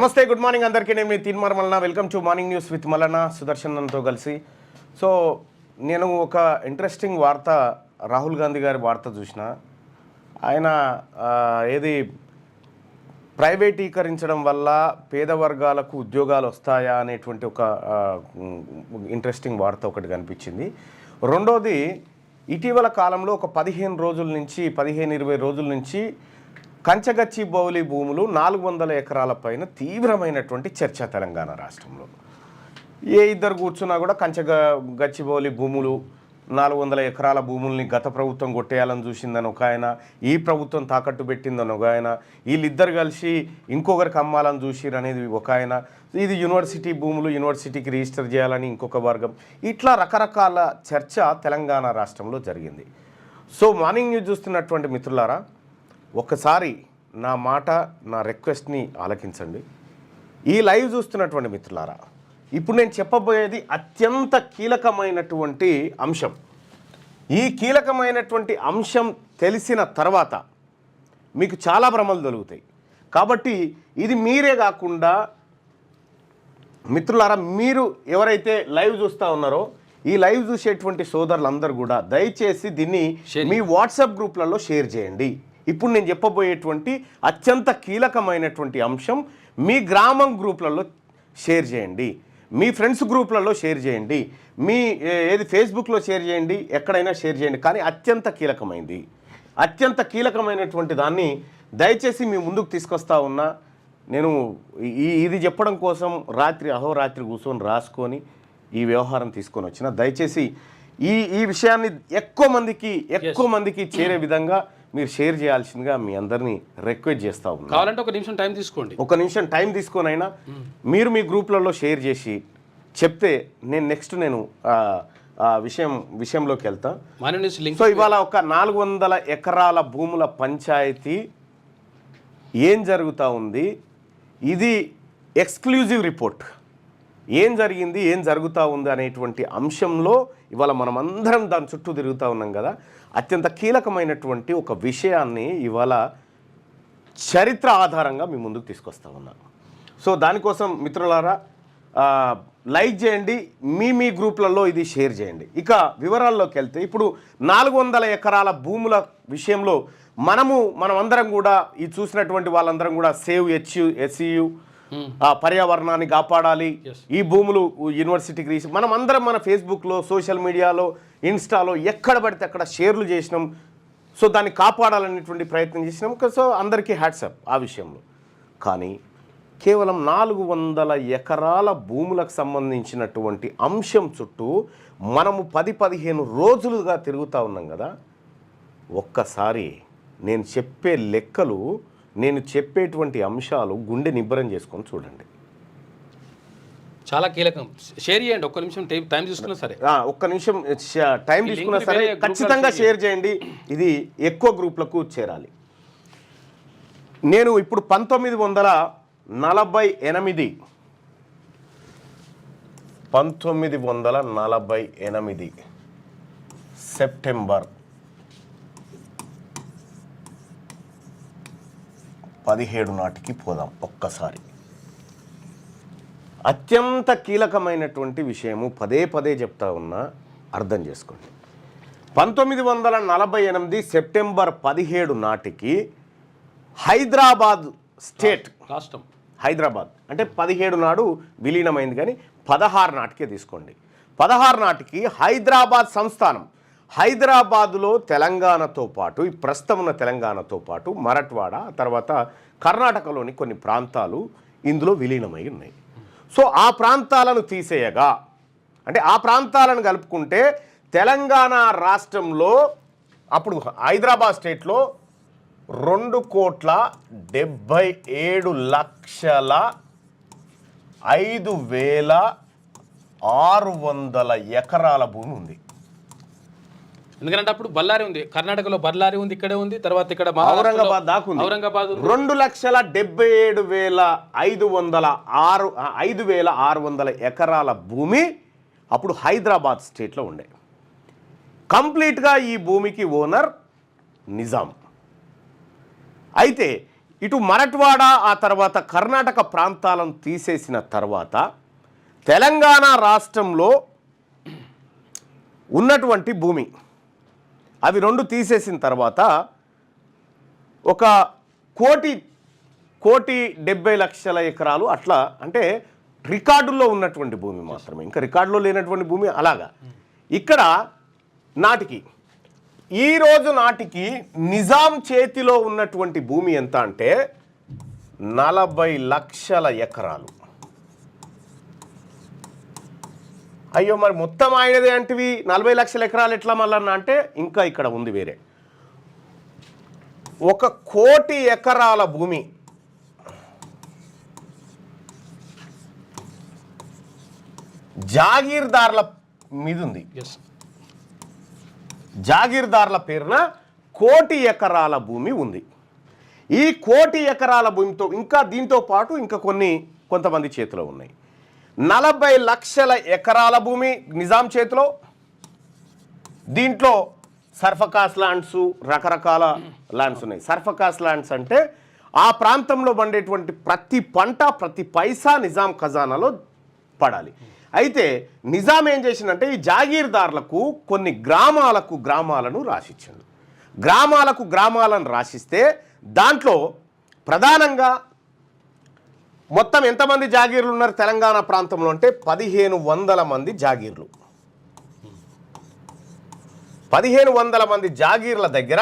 నమస్తే, good morning అందరికీ. నేను మీ Teenmaar Mallanna. Welcome to morning news with Mallanna సుదర్శన్తో కలిసి. సో నేను ఒక ఇంట్రెస్టింగ్ వార్త, రాహుల్ గాంధీ గారి వార్త చూసిన. ఆయన ఏది ప్రైవేటీకరించడం వల్ల పేద వర్గాలకు ఉద్యోగాలు వస్తాయా అనేటువంటి ఒక ఇంట్రెస్టింగ్ వార్త ఒకటి కనిపించింది. రెండోది, ఇటీవల కాలంలో ఒక 15-20 రోజుల నుంచి కంచగచ్చిబౌలి భూములు 400 ఎకరాల పైన తీవ్రమైనటువంటి చర్చ తెలంగాణ రాష్ట్రంలో. ఏ ఇద్దరు కూర్చున్నా కూడా గచ్చిబౌలి భూములు 400 ఎకరాల భూముల్ని గత ప్రభుత్వం కొట్టేయాలని చూసిందని ఒక ఆయన, ఈ ప్రభుత్వం తాకట్టు పెట్టిందని ఒక ఆయన, వీళ్ళిద్దరు కలిసి ఇంకొకరికి అమ్మాలని చూసిరు అనేది ఒక ఆయన, ఇది యూనివర్సిటీ భూములు యూనివర్సిటీకి రిజిస్టర్ చేయాలని ఇంకొక వర్గం. ఇట్లా రకరకాల చర్చ తెలంగాణ రాష్ట్రంలో జరిగింది. సో మార్నింగ్ న్యూస్ చూస్తున్నటువంటి మిత్రులారా, ఒకసారి నా మాట, నా రిక్వెస్ట్ని ఆలకించండి. ఈ లైవ్ చూస్తున్నటువంటి మిత్రులారా, ఇప్పుడు నేను చెప్పబోయేది అత్యంత కీలకమైనటువంటి అంశం. ఈ కీలకమైనటువంటి అంశం తెలిసిన తర్వాత మీకు చాలా భ్రమలు దొరుకుతాయి. కాబట్టి ఇది మీరే కాకుండా మిత్రులారా, మీరు ఎవరైతే లైవ్ చూస్తూ ఉన్నారో, ఈ లైవ్ చూసేటువంటి సోదరులందరూ కూడా దయచేసి దీన్ని మీ వాట్సాప్ గ్రూప్లలో షేర్ చేయండి. ఇప్పుడు నేను చెప్పబోయేటువంటి అత్యంత కీలకమైనటువంటి అంశం మీ గ్రామం గ్రూప్లలో షేర్ చేయండి, మీ ఫ్రెండ్స్ గ్రూప్లలో షేర్ చేయండి, మీ ఫేస్బుక్లో షేర్ చేయండి, ఎక్కడైనా షేర్ చేయండి. కానీ అత్యంత కీలకమైనటువంటి దాన్ని దయచేసి మీ ముందుకు తీసుకొస్తా ఉన్నా. నేను ఇది చెప్పడం కోసం అహోరాత్రి కూర్చొని రాసుకొని ఈ వ్యవహారం తీసుకొని వచ్చిన. దయచేసి ఈ విషయాన్ని ఎక్కువ మందికి చేరే విధంగా మీరు షేర్ చేయాల్సిందిగా మీ అందరినీ రిక్వెస్ట్ చేస్తా ఉన్నాను. కావాలంటే ఒక నిమిషం టైం తీసుకోండి. ఒక నిమిషం టైం తీసుకొని అయినా మీరు మీ గ్రూప్లలో షేర్ చేసి చెప్తే నేను విషయంలోకి వెళ్తా. సో ఇవాళ ఒక 400 ఎకరాల భూముల పంచాయతీ ఏం జరుగుతూ ఉంది, ఇది ఎక్స్క్లూజివ్ రిపోర్ట్. ఏం జరిగింది, ఏం జరుగుతూ ఉంది అనేటువంటి అంశంలో ఇవాళ మనం అందరం దాని చుట్టూ తిరుగుతూ ఉన్నాం కదా. అత్యంత కీలకమైనటువంటి ఒక విషయాన్ని ఇవాళ చరిత్ర ఆధారంగా మీ ముందుకు తీసుకొస్తా ఉన్నాను. సో దానికోసం మిత్రులారా లైక్ చేయండి, మీ గ్రూప్లలో ఇది షేర్ చేయండి. ఇక వివరాల్లోకి వెళ్తే, ఇప్పుడు 400 ఎకరాల భూముల విషయంలో మనమందరం కూడా ఈ చూసినటువంటి వాళ్ళందరం కూడా సేవ్ HU పర్యావరణాన్ని కాపాడాలి, ఈ భూములు యూనివర్సిటీకి మనం అందరం మన ఫేస్బుక్లో, సోషల్ మీడియాలో, ఇన్స్టాలో ఎక్కడ పడితే అక్కడ షేర్లు చేసినాం. సో దాన్ని కాపాడాలనేటువంటి ప్రయత్నం చేసినాం. సో అందరికీ హ్యాట్సప్ ఆ విషయంలో. కానీ కేవలం 400 ఎకరాల భూములకు సంబంధించినటువంటి అంశం చుట్టూ మనము 10-15 రోజులుగా తిరుగుతూ ఉన్నాం కదా. ఒక్కసారి నేను చెప్పే లెక్కలు, నేను చెప్పేటువంటి అంశాలు గుండె నిబ్బరం చేసుకొని చూడండి. చాలా కీలకం. షేర్ చేయండి. ఒక్క నిమిషం టైం తీసుకున్నా సరే, ఒక్క నిమిషం టైం తీసుకున్నా సరే ఖచ్చితంగా షేర్ చేయండి. ఇది ఎక్కువ గ్రూప్లకు చేరాలి. నేను ఇప్పుడు 1948 సెప్టెంబర్ 17 నాటికి పోదాం ఒక్కసారి. అత్యంత కీలకమైనటువంటి విషయము, పదే చెప్తా ఉన్నా, అర్థం చేసుకోండి. 1948 సెప్టెంబర్ 17 నాటికి హైదరాబాద్ స్టేట్, రాష్ట్రం హైదరాబాద్ అంటే 17 నాడు విలీనమైంది, కానీ 16 నాటికే తీసుకోండి. 16 నాటికి హైదరాబాద్ సంస్థానం, హైదరాబాదులో తెలంగాణతో పాటు, ఈ ప్రస్తుతం ఉన్న తెలంగాణతో పాటు మరాఠ్వాడ, తర్వాత కర్ణాటకలోని కొన్ని ప్రాంతాలు ఇందులో విలీనమై ఉన్నాయి. సో ఆ ప్రాంతాలను తీసేయగా, అంటే ఆ ప్రాంతాలను కలుపుకుంటే తెలంగాణ రాష్ట్రంలో అప్పుడు హైదరాబాద్ స్టేట్లో 2,77,5,600 ఎకరాల భూమి ఉంది. ఎందుకంటే అప్పుడు బళ్ళారి ఉంది, కర్ణాటకలో బళ్ళారి ఉంది, ఇక్కడే ఉంది, తర్వాత ఇక్కడ ఔరంగాబాద్ దాకా ఉంది. 2,77,5,600 ఎకరాల భూమి అప్పుడు హైదరాబాద్ స్టేట్లో ఉండే. కంప్లీట్గా ఈ భూమికి ఓనర్ నిజాం. అయితే ఇటు మరఠ్వాడ ఆ తర్వాత కర్ణాటక ప్రాంతాలను తీసేసిన తర్వాత తెలంగాణ రాష్ట్రంలో ఉన్నటువంటి భూమి అవి రెండు తీసేసిన తర్వాత ఒక 1,70,00,000 ఎకరాలు అట్లా, అంటే రికార్డుల్లో ఉన్నటువంటి భూమి మాత్రమే, ఇంకా రికార్డులో లేనటువంటి భూమి. అలాగా ఇక్కడ నాటికి ఈ రోజు నాటికి నిజాం చేతిలో ఉన్నటువంటి భూమి ఎంత అంటే 40 లక్షల ఎకరాలు. అయ్యో మరి మొత్తం ఆయనదే అంటివి 40 లక్షల ఎకరాలు ఎట్లా మళ్ళన్నా అంటే ఇంకా ఇక్కడ ఉంది వేరే 1 కోటి ఎకరాల భూమి జాగీర్దార్ల మీద ఉంది. జాగీర్దార్ల పేరున 1 కోటి ఎకరాల భూమి ఉంది. ఈ 1 కోటి ఎకరాల భూమితో ఇంకా దీంతో పాటు ఇంకా కొంతమంది చేతిలో ఉన్నాయి. 40 లక్షల ఎకరాల భూమి నిజాం చేతిలో. దీంట్లో సర్ఫకాస్ ల్యాండ్స్, రకరకాల ల్యాండ్స్ ఉన్నాయి. సర్ఫకాస్ ల్యాండ్స్ అంటే ఆ ప్రాంతంలో పండేటువంటి ప్రతి పంట, ప్రతి పైసా నిజాం ఖజానాలో పడాలి. అయితే నిజాం ఏం చేసిందంటే ఈ జాగీర్దార్లకు కొన్ని గ్రామాలను రాసిచ్చిండు. గ్రామాలను రాసిస్తే దాంట్లో ప్రధానంగా మొత్తం ఎంతమంది జాగీర్లు ఉన్నారు తెలంగాణ ప్రాంతంలో అంటే 1,500 మంది జాగీర్లు. 1,500 మంది జాగీర్ల దగ్గర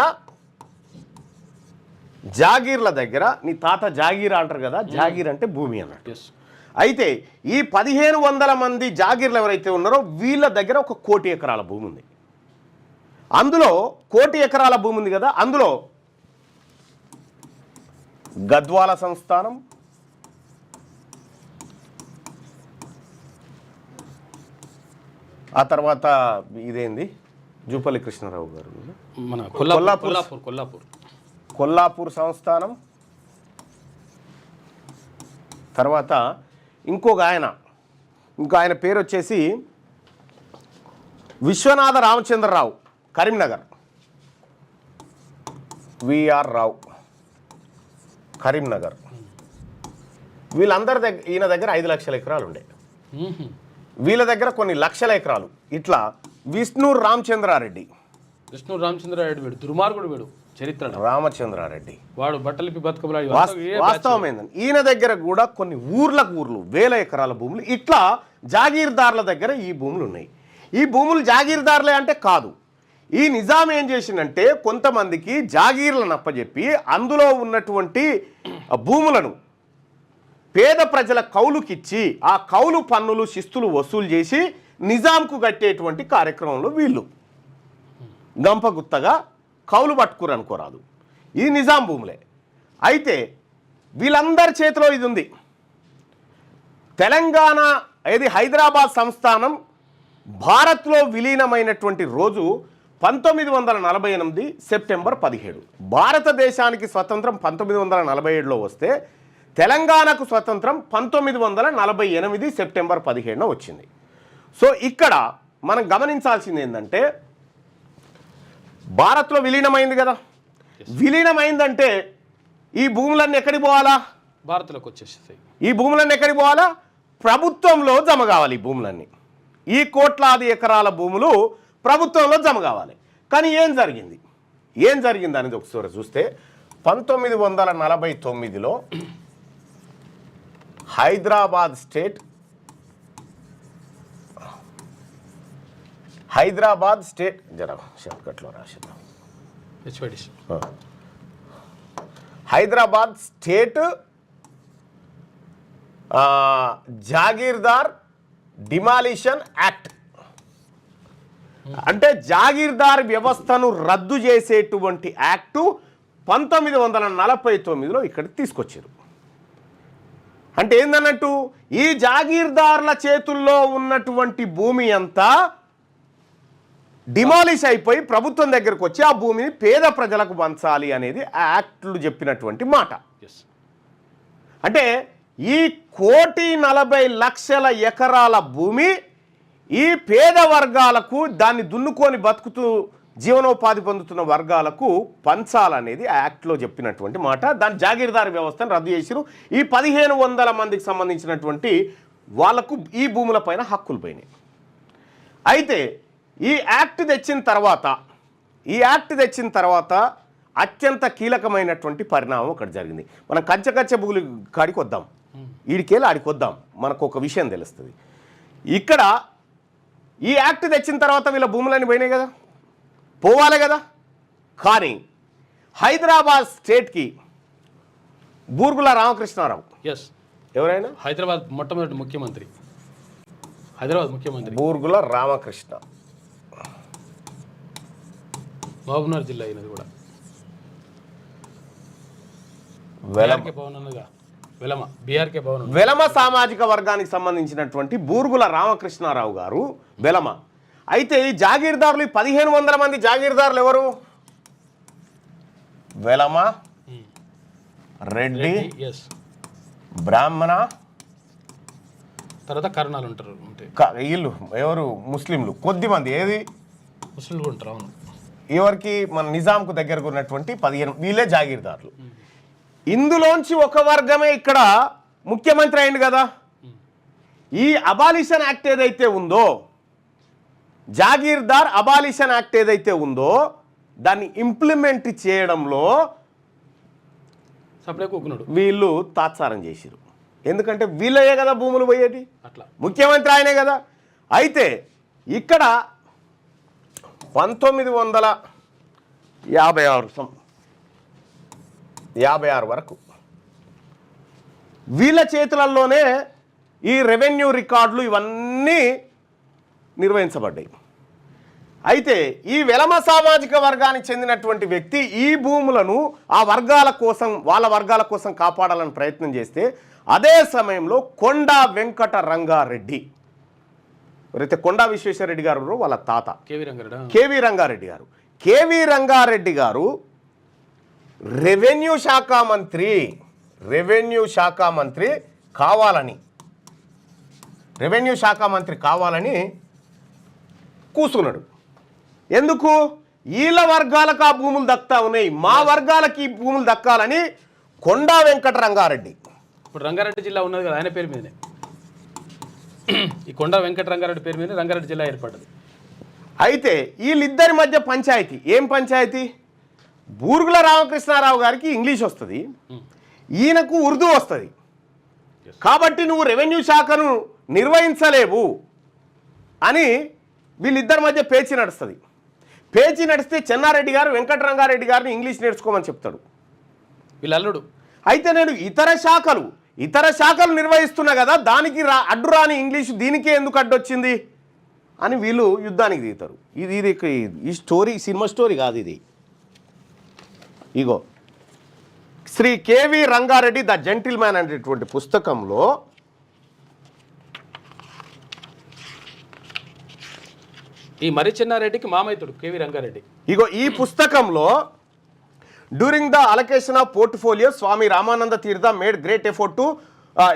నీ తాత జాగీర్ అంటారు కదా, జాగీర్ అంటే భూమి అన్నట్టు. అయితే ఈ 1,500 మంది జాగీర్లు ఎవరైతే ఉన్నారో వీళ్ళ దగ్గర 1 కోటి ఎకరాల భూమి ఉంది. అందులో 1 కోటి ఎకరాల భూమి ఉంది కదా, అందులో గద్వాల సంస్థానం, ఆ తర్వాత ఇదేంది జూపల్లి కృష్ణారావు గారు మన కొల్లాపూర్ సంస్థానం. తర్వాత ఇంకో ఆయన పేరు వచ్చేసి విశ్వనాథ రామచంద్రరావు, కరీంనగర్. విఆర్ రావు, కరీంనగర్. వీళ్ళందరి దగ్గర ఈయన దగ్గర 5 లక్షల ఎకరాలు ఉండే. వీళ్ళ దగ్గర కొన్ని లక్షల ఎకరాలు. ఇట్లా విష్ణూర్ రామచంద్రారెడ్డి వీడు దుర్మార్గుడు, వీడు చరిత్ర రామచంద్రారెడ్డి వాడు బట్టలిపి బతుకబలాడి. వాస్తవం ఏంటంటే ఈయన దగ్గర కూడా కొన్ని ఊర్లు 1000 ఎకరాల భూములు. ఇట్లా జాగీర్దార్ల దగ్గర ఈ భూములు ఉన్నాయి. ఈ భూములు జాగీర్దార్లే అంటే కాదు. ఈ నిజాం ఏం చేసిందంటే కొంతమందికి జాగీర్లను అప్పచెప్పి అందులో ఉన్నటువంటి భూములను పేద ప్రజల కౌలుకిచ్చి ఆ కౌలు పన్నులు శిస్తులు వసూలు చేసి నిజాంకు కట్టేటువంటి కార్యక్రమంలో వీళ్ళు గంపగుత్తగా కౌలు పట్టుకురు అనుకోరాదు. ఇది నిజాం భూములే. అయితే వీళ్ళందరి చేతిలో ఇది ఉంది. తెలంగాణ హైదరాబాద్ సంస్థానం భారత్లో విలీనమైనటువంటి రోజు 1948 సెప్టెంబర్ 17. భారతదేశానికి స్వతంత్రం 1947లో వస్తే తెలంగాణకు స్వతంత్రం 1948 సెప్టెంబర్ 17న వచ్చింది. సో ఇక్కడ మనం గమనించాల్సింది ఏంటంటే భారత్లో విలీనమైంది కదా, విలీనమైందంటే ఈ భూములన్నీ ఎక్కడికి పోవాలా? భారత్లోకి వచ్చేస్తాయి. ఈ భూములన్నీ ఎక్కడికి పోవాలా? ప్రభుత్వంలో జమ కావాలి. ఈ భూములన్నీ, ఈ కోట్లాది ఎకరాల భూములు ప్రభుత్వంలో జమ కావాలి. కానీ ఏం జరిగింది అనేది ఒకసారి చూస్తే 1949లో హైదరాబాద్ స్టేట్ జర షార్ట్కట్లో రాసిద్దాం. Hyderabad state Jagirdar demolition act అంటే జాగీర్దార్ వ్యవస్థను రద్దు చేసేటువంటి యాక్టు 1949లో ఇక్కడికి తీసుకొచ్చారు. అంటే ఏందన్నట్టు ఈ జాగీర్దార్ల చేతుల్లో ఉన్నటువంటి భూమి అంతా డిమాలిష్ అయిపోయి ప్రభుత్వం దగ్గరకు వచ్చి ఆ భూమిని పేద ప్రజలకు పంచాలి అనేది ఆ యాక్ట్లు చెప్పినటువంటి మాట. అంటే ఈ 1,40,00,000 ఎకరాల భూమి ఈ పేద వర్గాలకు దాన్ని దున్నుకొని జీవనోపాధి పొందుతున్న వర్గాలకు పంచాలనేది ఆ యాక్ట్లో చెప్పినటువంటి మాట. దాని జాగీర్దారి వ్యవస్థను రద్దు చేసిరు. ఈ 1500 మందికి సంబంధించినటువంటి వాళ్లకు ఈ భూములపైన హక్కులు పోయినాయి. అయితే ఈ యాక్ట్ తెచ్చిన తర్వాత అత్యంత కీలకమైనటువంటి పరిణామం ఒకటి జరిగింది. మనం కంచె భూములు కాడికి వద్దాం, ఈడికేళ్ళి ఆడికి వద్దాం, మనకు ఒక విషయం తెలుస్తుంది. ఇక్కడ ఈ యాక్ట్ తెచ్చిన తర్వాత వీళ్ళ భూములన్నీ పోయినాయి కదా, పోవాలి కదా. కానీ హైదరాబాద్ స్టేట్కి బూర్గుల రామకృష్ణారావు, ఎస్, ఎవరైనా హైదరాబాద్ మొట్టమొదటి ముఖ్యమంత్రి, హైదరాబాద్ ముఖ్యమంత్రి బూర్గుల రామకృష్ణ, మహబూబ్నగర్ జిల్లా అయినది కూడా, వెలమ సామాజిక వర్గానికి సంబంధించినటువంటి బూర్గుల రామకృష్ణారావు గారు వెలమ. అయితే ఈ జాగీర్దారులు 1500 మంది జాగీర్దారులు ఎవరు? వెలమ, రెడ్డి, బ్రాహ్మణ, తర్వాత కర్ణాలు ఉంటారు. వీళ్ళు ఎవరు? ముస్లింలు కొద్దిమంది. ఏది? ముస్లింలు ఉంటారు. అవును. ఎవరికి? మన నిజాంకు దగ్గరకు ఉన్నటువంటి 15 వీళ్ళే జాగీర్దారులు. ఇందులోంచి ఒక వర్గమే ఇక్కడ ముఖ్యమంత్రి అయింది కదా. ఈ అబాలిషన్ యాక్ట్ ఏదైతే ఉందో, జాగీర్దార్ అబాలిషన్ యాక్ట్ ఏదైతే ఉందో, దాన్ని ఇంప్లిమెంట్ చేయడంలో వీళ్ళు తాత్సారం చేసిరు. ఎందుకంటే వీళ్ళయే కదా భూములు పోయేది, అట్లా ముఖ్యమంత్రి ఆయనే కదా. అయితే ఇక్కడ 1956 వరకు వీళ్ళ చేతులలోనే ఈ రెవెన్యూ రికార్డులు ఇవన్నీ నిర్వహించబడ్డాయి. అయితే ఈ వెలమ సామాజిక వర్గానికి చెందినటువంటి వ్యక్తి ఈ భూములను ఆ వర్గాల కోసం, వాళ్ళ వర్గాల కోసం కాపాడాలని ప్రయత్నం చేస్తే, అదే సమయంలో కొండా వెంకట రంగారెడ్డి, ఎవరైతే కొండా విశ్వేశ్వరరెడ్డి గారు వాళ్ళ తాత కేవీ రంగారెడ్డి గారు రెవెన్యూ శాఖ మంత్రి కావాలని కూసున్నాడు. ఎందుకు? వీళ్ళ వర్గాలకు ఆ భూములు దక్కుతా ఉన్నాయి, మా వర్గాలకి ఈ భూములు దక్కాలని కొండా వెంకట రంగారెడ్డి. ఇప్పుడు రంగారెడ్డి జిల్లా ఉన్నది కదా, ఆయన పేరు మీదనే, ఈ కొండా వెంకట రంగారెడ్డి పేరు మీద రంగారెడ్డి జిల్లా ఏర్పడ్డది. అయితే వీళ్ళిద్దరి మధ్య పంచాయతీ ఏం పంచాయతీ? బూర్గుల రామకృష్ణారావు గారికి ఇంగ్లీష్ వస్తుంది, ఈయనకు ఉర్దూ వస్తుంది. కాబట్టి నువ్వు రెవెన్యూ శాఖను నిర్వహించలేవు అని వీళ్ళిద్దరి మధ్య పేచీ నడుస్తుంది. పేచీ నడిస్తే చెన్నారెడ్డి గారు వెంకటరంగారెడ్డి గారిని ఇంగ్లీష్ నేర్చుకోమని చెప్తాడు వీళ్ళ అల్లుడు. అయితే నేను ఇతర శాఖలు నిర్వహిస్తున్నా కదా, దానికి అడ్డు రాని ఇంగ్లీషు దీనికే ఎందుకు అడ్డొచ్చింది అని వీళ్ళు యుద్ధానికి దిగుతారు. ఇది ఈ స్టోరీ సినిమా స్టోరీ కాదు ఇది. ఇగో శ్రీ కేవీ రంగారెడ్డి ద జెంటిల్మ్యాన్ అనేటువంటి పుస్తకంలో ఈ మరి చెన్నారెడ్డికి మామైతుడు కేవీ రంగారెడ్డి. ఇగో ఈ పుస్తకంలో during the allocation of portfolio Swami Ramananda Tirtha made great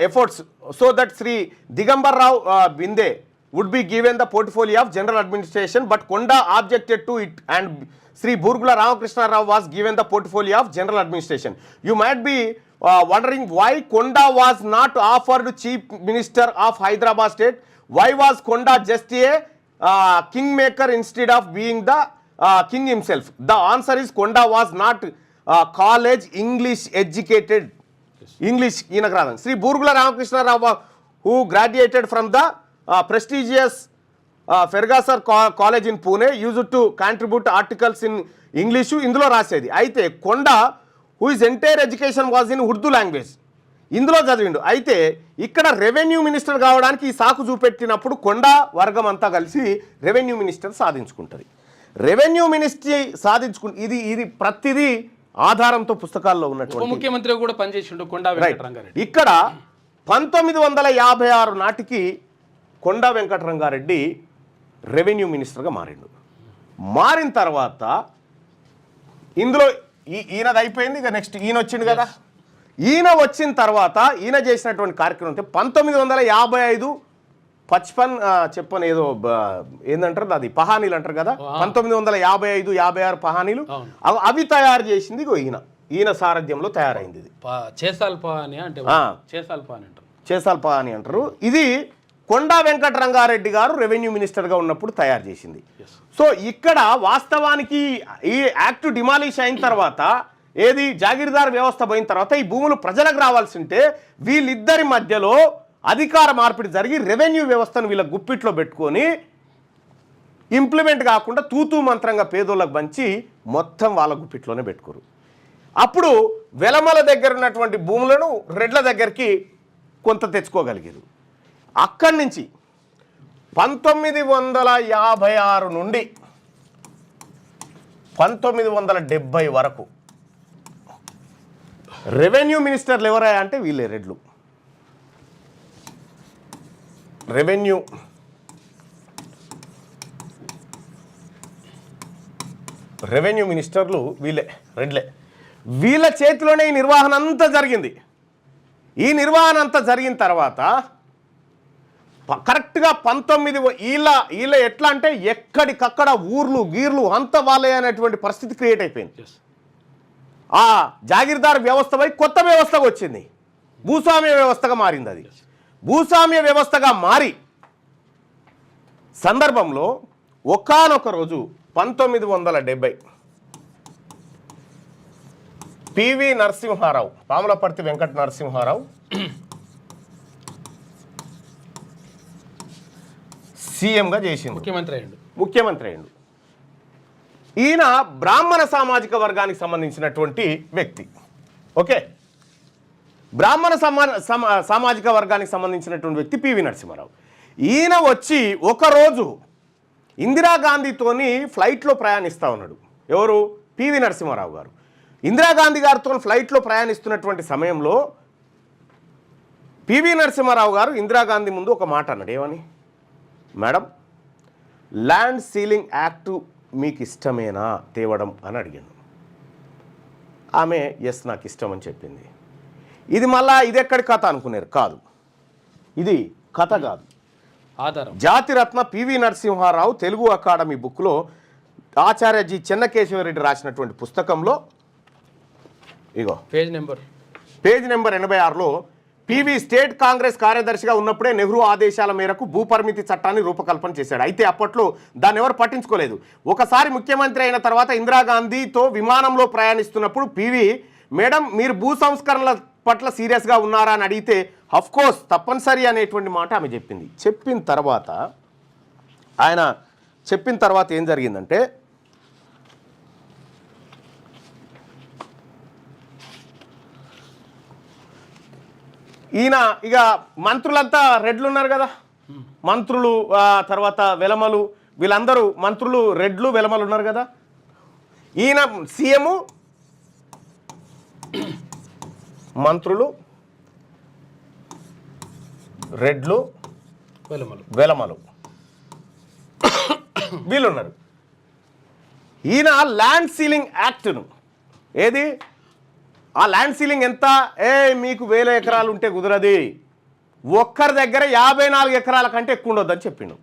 efforts so that Shri Digambar Rao Bindu would be given the portfolio of general administration, but Konda objected to it and Sri Burgula Ramakrishna Rao was given the portfolio of general administration. You might be wondering why Konda was not offered Chief Minister of Hyderabad State. Why was Konda just a kingmaker instead of being the king himself? The answer is Konda was not college English educated. English inagradhan. Sri Burgula Ramakrishna Rao who graduated from the prestigious Ferguson College in Pune used to contribute articles in English ఇందులో రాసేది. అయితే కొండా who his entire education was in Urdu language ఇందులో చదివిండు. అయితే ఇక్కడ revenue minister కావడానికి ఈ సాకు చూపెట్టినప్పుడు కొండా వర్గం అంతా కలిసి రెవెన్యూ మినిస్టర్ సాధించుకుంటుంది. రెవెన్యూ మినిస్ట్రీ ఇది ప్రతిదీ ఆధారంతో పుస్తకాల్లో ఉన్నటువంటి ముఖ్యమంత్రి కూడా పనిచేసిండు కొండా వెంకట రంగారెడ్డి. ఇక్కడ 1956 నాటికి కొండా వెంకట రంగారెడ్డి రెవెన్యూ మినిస్టర్గా మారిన తర్వాత ఇందులో ఈయనది అయిపోయింది. ఇక నెక్స్ట్ ఈయన వచ్చిండు కదా. ఈయన వచ్చిన తర్వాత ఈయన చేసినటువంటి కార్యక్రమం 1955 చెప్పని ఏదో ఏందంటారు అది పహానీలు అంటారు కదా 1955, 56 పహానీలు అవి తయారు చేసింది ఈయన సారథ్యంలో తయారైంది ఇది. చేసాల్పా అని అంటే చేసాల్పా అని అంటారు. ఇది కొండా వెంకట రంగారెడ్డి గారు రెవెన్యూ మినిస్టర్గా ఉన్నప్పుడు తయారు చేసింది. సో ఇక్కడ వాస్తవానికి ఈ యాక్ట్ డిమాలిష్ అయిన తర్వాత ఏది జాగీర్దార్ వ్యవస్థ పోయిన తర్వాత ఈ భూములు ప్రజలకు రావాల్సి ఉంటే వీళ్ళిద్దరి మధ్యలో అధికార మార్పిడి జరిగి రెవెన్యూ వ్యవస్థను వీళ్ళ గుప్పిట్లో పెట్టుకొని ఇంప్లిమెంట్ కాకుండా తూతూ మంత్రంగా పేదోళ్ళకు పంచి మొత్తం వాళ్ళ గుప్పిట్లోనే పెట్టుకోరు. అప్పుడు వెలమల దగ్గర ఉన్నటువంటి భూములను రెడ్ల దగ్గరికి కొంత తెచ్చుకోగలిగారు. అక్కడి నుంచి 1956 నుండి 1970 వరకు రెవెన్యూ మినిస్టర్లు ఎవరయ్యా అంటే వీళ్ళే రెడ్లు. రెవెన్యూ మినిస్టర్లు వీళ్ళే రెడ్లే. వీళ్ళ చేతిలోనే ఈ నిర్వహణ అంతా జరిగింది. ఈ నిర్వహణ అంతా జరిగిన తర్వాత కరెక్ట్గా 19 వీళ్ళ ఎట్లా అంటే ఎక్కడికక్కడ ఊర్లు గీర్లు అంత వాళ్ళే అనేటువంటి పరిస్థితి క్రియేట్ అయిపోయింది. ఆ జాగీర్దార్ వ్యవస్థ పై కొత్త వ్యవస్థగా వచ్చింది, భూస్వామ్య వ్యవస్థగా మారింది. అది భూస్వామ్య వ్యవస్థగా మారి సందర్భంలో ఒకానొక రోజు 1970 పివి నరసింహారావు, పాములపర్తి వెంకట నరసింహారావు సీఎంగా చేసింది, ముఖ్యమంత్రి అయ్యిండు. ఈయన బ్రాహ్మణ సామాజిక వర్గానికి సంబంధించినటువంటి వ్యక్తి. ఓకే, బ్రాహ్మణ సామాజిక వర్గానికి సంబంధించినటువంటి వ్యక్తి పివి నరసింహారావు. ఈయన వచ్చి ఒకరోజు ఇందిరాగాంధీతోని ఫ్లైట్లో ప్రయాణిస్తూ ఉన్నాడు. ఎవరు? పివి నరసింహారావు గారు. ఇందిరాగాంధీ గారితో ఫ్లైట్లో ప్రయాణిస్తున్నటువంటి సమయంలో పివి నరసింహారావు గారు ఇందిరాగాంధీ ముందు ఒక మాట అన్నాడు. ఏమని? మేడం, ల్యాండ్ సీలింగ్ యాక్ట్ మీకు ఇష్టమేనా తేవడం అని అడిగాను. ఆమె ఎస్ నాకు ఇష్టం అని చెప్పింది. ఇది మళ్ళా ఇదెక్కడి కథ అనుకున్నారు? కాదు, ఇది కథ కాదు, ఆధారం. జాతిరత్న పివి నరసింహారావు తెలుగు అకాడమీ బుక్లో ఆచార్య జి చెన్నకేశవరెడ్డి రాసినటువంటి పుస్తకంలో ఇగో పేజ్ నెంబర్ 86లో పివి స్టేట్ కాంగ్రెస్ కార్యదర్శిగా ఉన్నప్పుడే నెహ్రూ ఆదేశాల మేరకు భూపరిమితి చట్టాన్ని రూపకల్పన చేశాడు. అయితే అప్పట్లో దాన్ని ఎవరు పట్టించుకోలేదు. ఒకసారి ముఖ్యమంత్రి అయిన తర్వాత ఇందిరాగాంధీతో విమానంలో ప్రయాణిస్తున్నప్పుడు పివి, మేడం మీరు భూ సంస్కరణల పట్ల సీరియస్గా ఉన్నారా అని అడిగితే అఫ్కోర్స్ తప్పనిసరి అనేటువంటి మాట ఆమె చెప్పింది. చెప్పిన తర్వాత ఏం జరిగిందంటే ఈయన ఇక మంత్రులంతా రెడ్లు ఉన్నారు కదా, మంత్రులు తర్వాత వెలమలు, వీళ్ళందరూ మంత్రులు రెడ్లు వెలమలు ఉన్నారు కదా. ఈయన సీఎం, మంత్రులు రెడ్లు వెలమలు వీళ్ళున్నారు. ఈయన ల్యాండ్ సీలింగ్ యాక్ట్ను ఏది ఆ ల్యాండ్ సీలింగ్ ఎంత? మీకు 1000 ఎకరాలు ఉంటే కుదరది, ఒక్కరి దగ్గర 54 ఎకరాల కంటే ఎక్కువ ఉండొద్దని చెప్పిండు.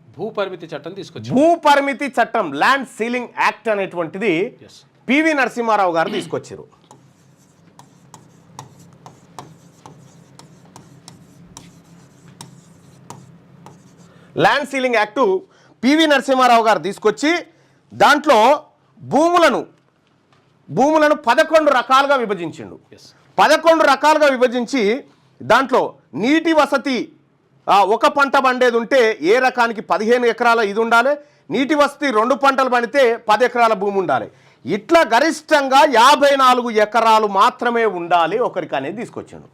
భూపరిమితి చట్టం ల్యాండ్ సీలింగ్ యాక్ట్ అనేటువంటిది పివి నరసింహారావు గారు తీసుకొచ్చారు. Land ceiling act PV Narasimha Rao గారు తీసుకొచ్చి దాంట్లో భూములను 11 రకాలుగా విభజించిండు. 11 రకాలుగా విభజించి దాంట్లో నీటి వసతి ఒక పంట పండేది ఉంటే ఏ రకానికి 15 ఎకరాల ఇది ఉండాలి, నీటి వసతి 2 పంటలు పండితే 10 ఎకరాల భూమి ఉండాలి. ఇట్లా గరిష్టంగా 54 ఎకరాలు మాత్రమే ఉండాలి ఒకరికి అనేది తీసుకొచ్చిండు.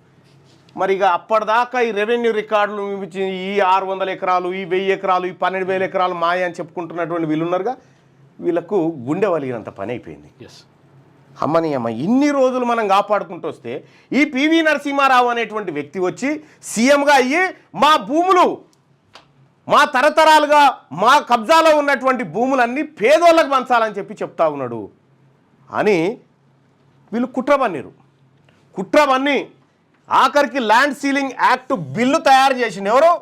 మరి ఇక అప్పటిదాకా ఈ రెవెన్యూ రికార్డులు ఈ 600 ఎకరాలు, ఈ 1000 ఎకరాలు, ఈ 12,000 ఎకరాలు మాయ అని చెప్పుకుంటున్నటువంటి వీళ్ళు ఉన్నారుగా, వీళ్ళకు గుండె వలిగినంత పని అయిపోయింది. అమ్మని అమ్మ ఇన్ని రోజులు మనం కాపాడుకుంటూ వస్తే ఈ పివి నరసింహారావు అనేటువంటి వ్యక్తి వచ్చి సీఎంగా అయ్యి మా భూములు, మా తరతరాలుగా మా కబ్జాలో ఉన్నటువంటి భూములన్నీ పేదోళ్ళకు పంచాలని చెప్తా ఉన్నాడు అని వీళ్ళు కుట్రబన్ని ఆఖరికి ల్యాండ్ సీలింగ్ యాక్ట్ బిల్లు తయారు చేసింది ఎవరు?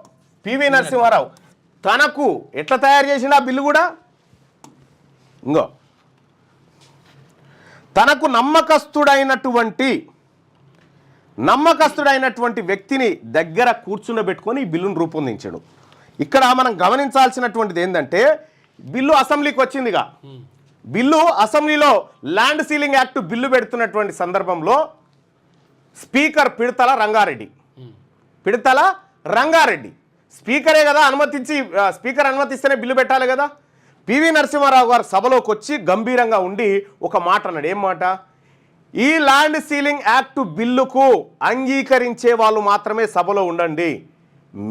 పివి నరసింహారావు. తనకు ఎట్లా తయారు చేసిండు ఆ బిల్లు కూడా ఇంకో తనకు నమ్మకస్తుడైనటువంటి వ్యక్తిని దగ్గర కూర్చుండబెట్టుకొని ఈ బిల్లును రూపొందించాడు. ఇక్కడ మనం గమనించాల్సినటువంటిది ఏంటంటే బిల్లు అసెంబ్లీకి వచ్చిందిగా, బిల్లు అసెంబ్లీలో ల్యాండ్ సీలింగ్ యాక్ట్ బిల్లు పెడుతున్నటువంటి సందర్భంలో స్పీకర్ పిడతల రంగారెడ్డి స్పీకరే కదా అనుమతించి, స్పీకర్ అనుమతిస్తేనే బిల్లు పెట్టాలి కదా. పివి నరసింహారావు గారు సభలోకి వచ్చి గంభీరంగా ఉండి ఒక మాట అన్నాడు. ఏం మాట? ఈ ల్యాండ్ సీలింగ్ యాక్ట్ బిల్లుకు అంగీకరించే వాళ్ళు మాత్రమే సభలో ఉండండి,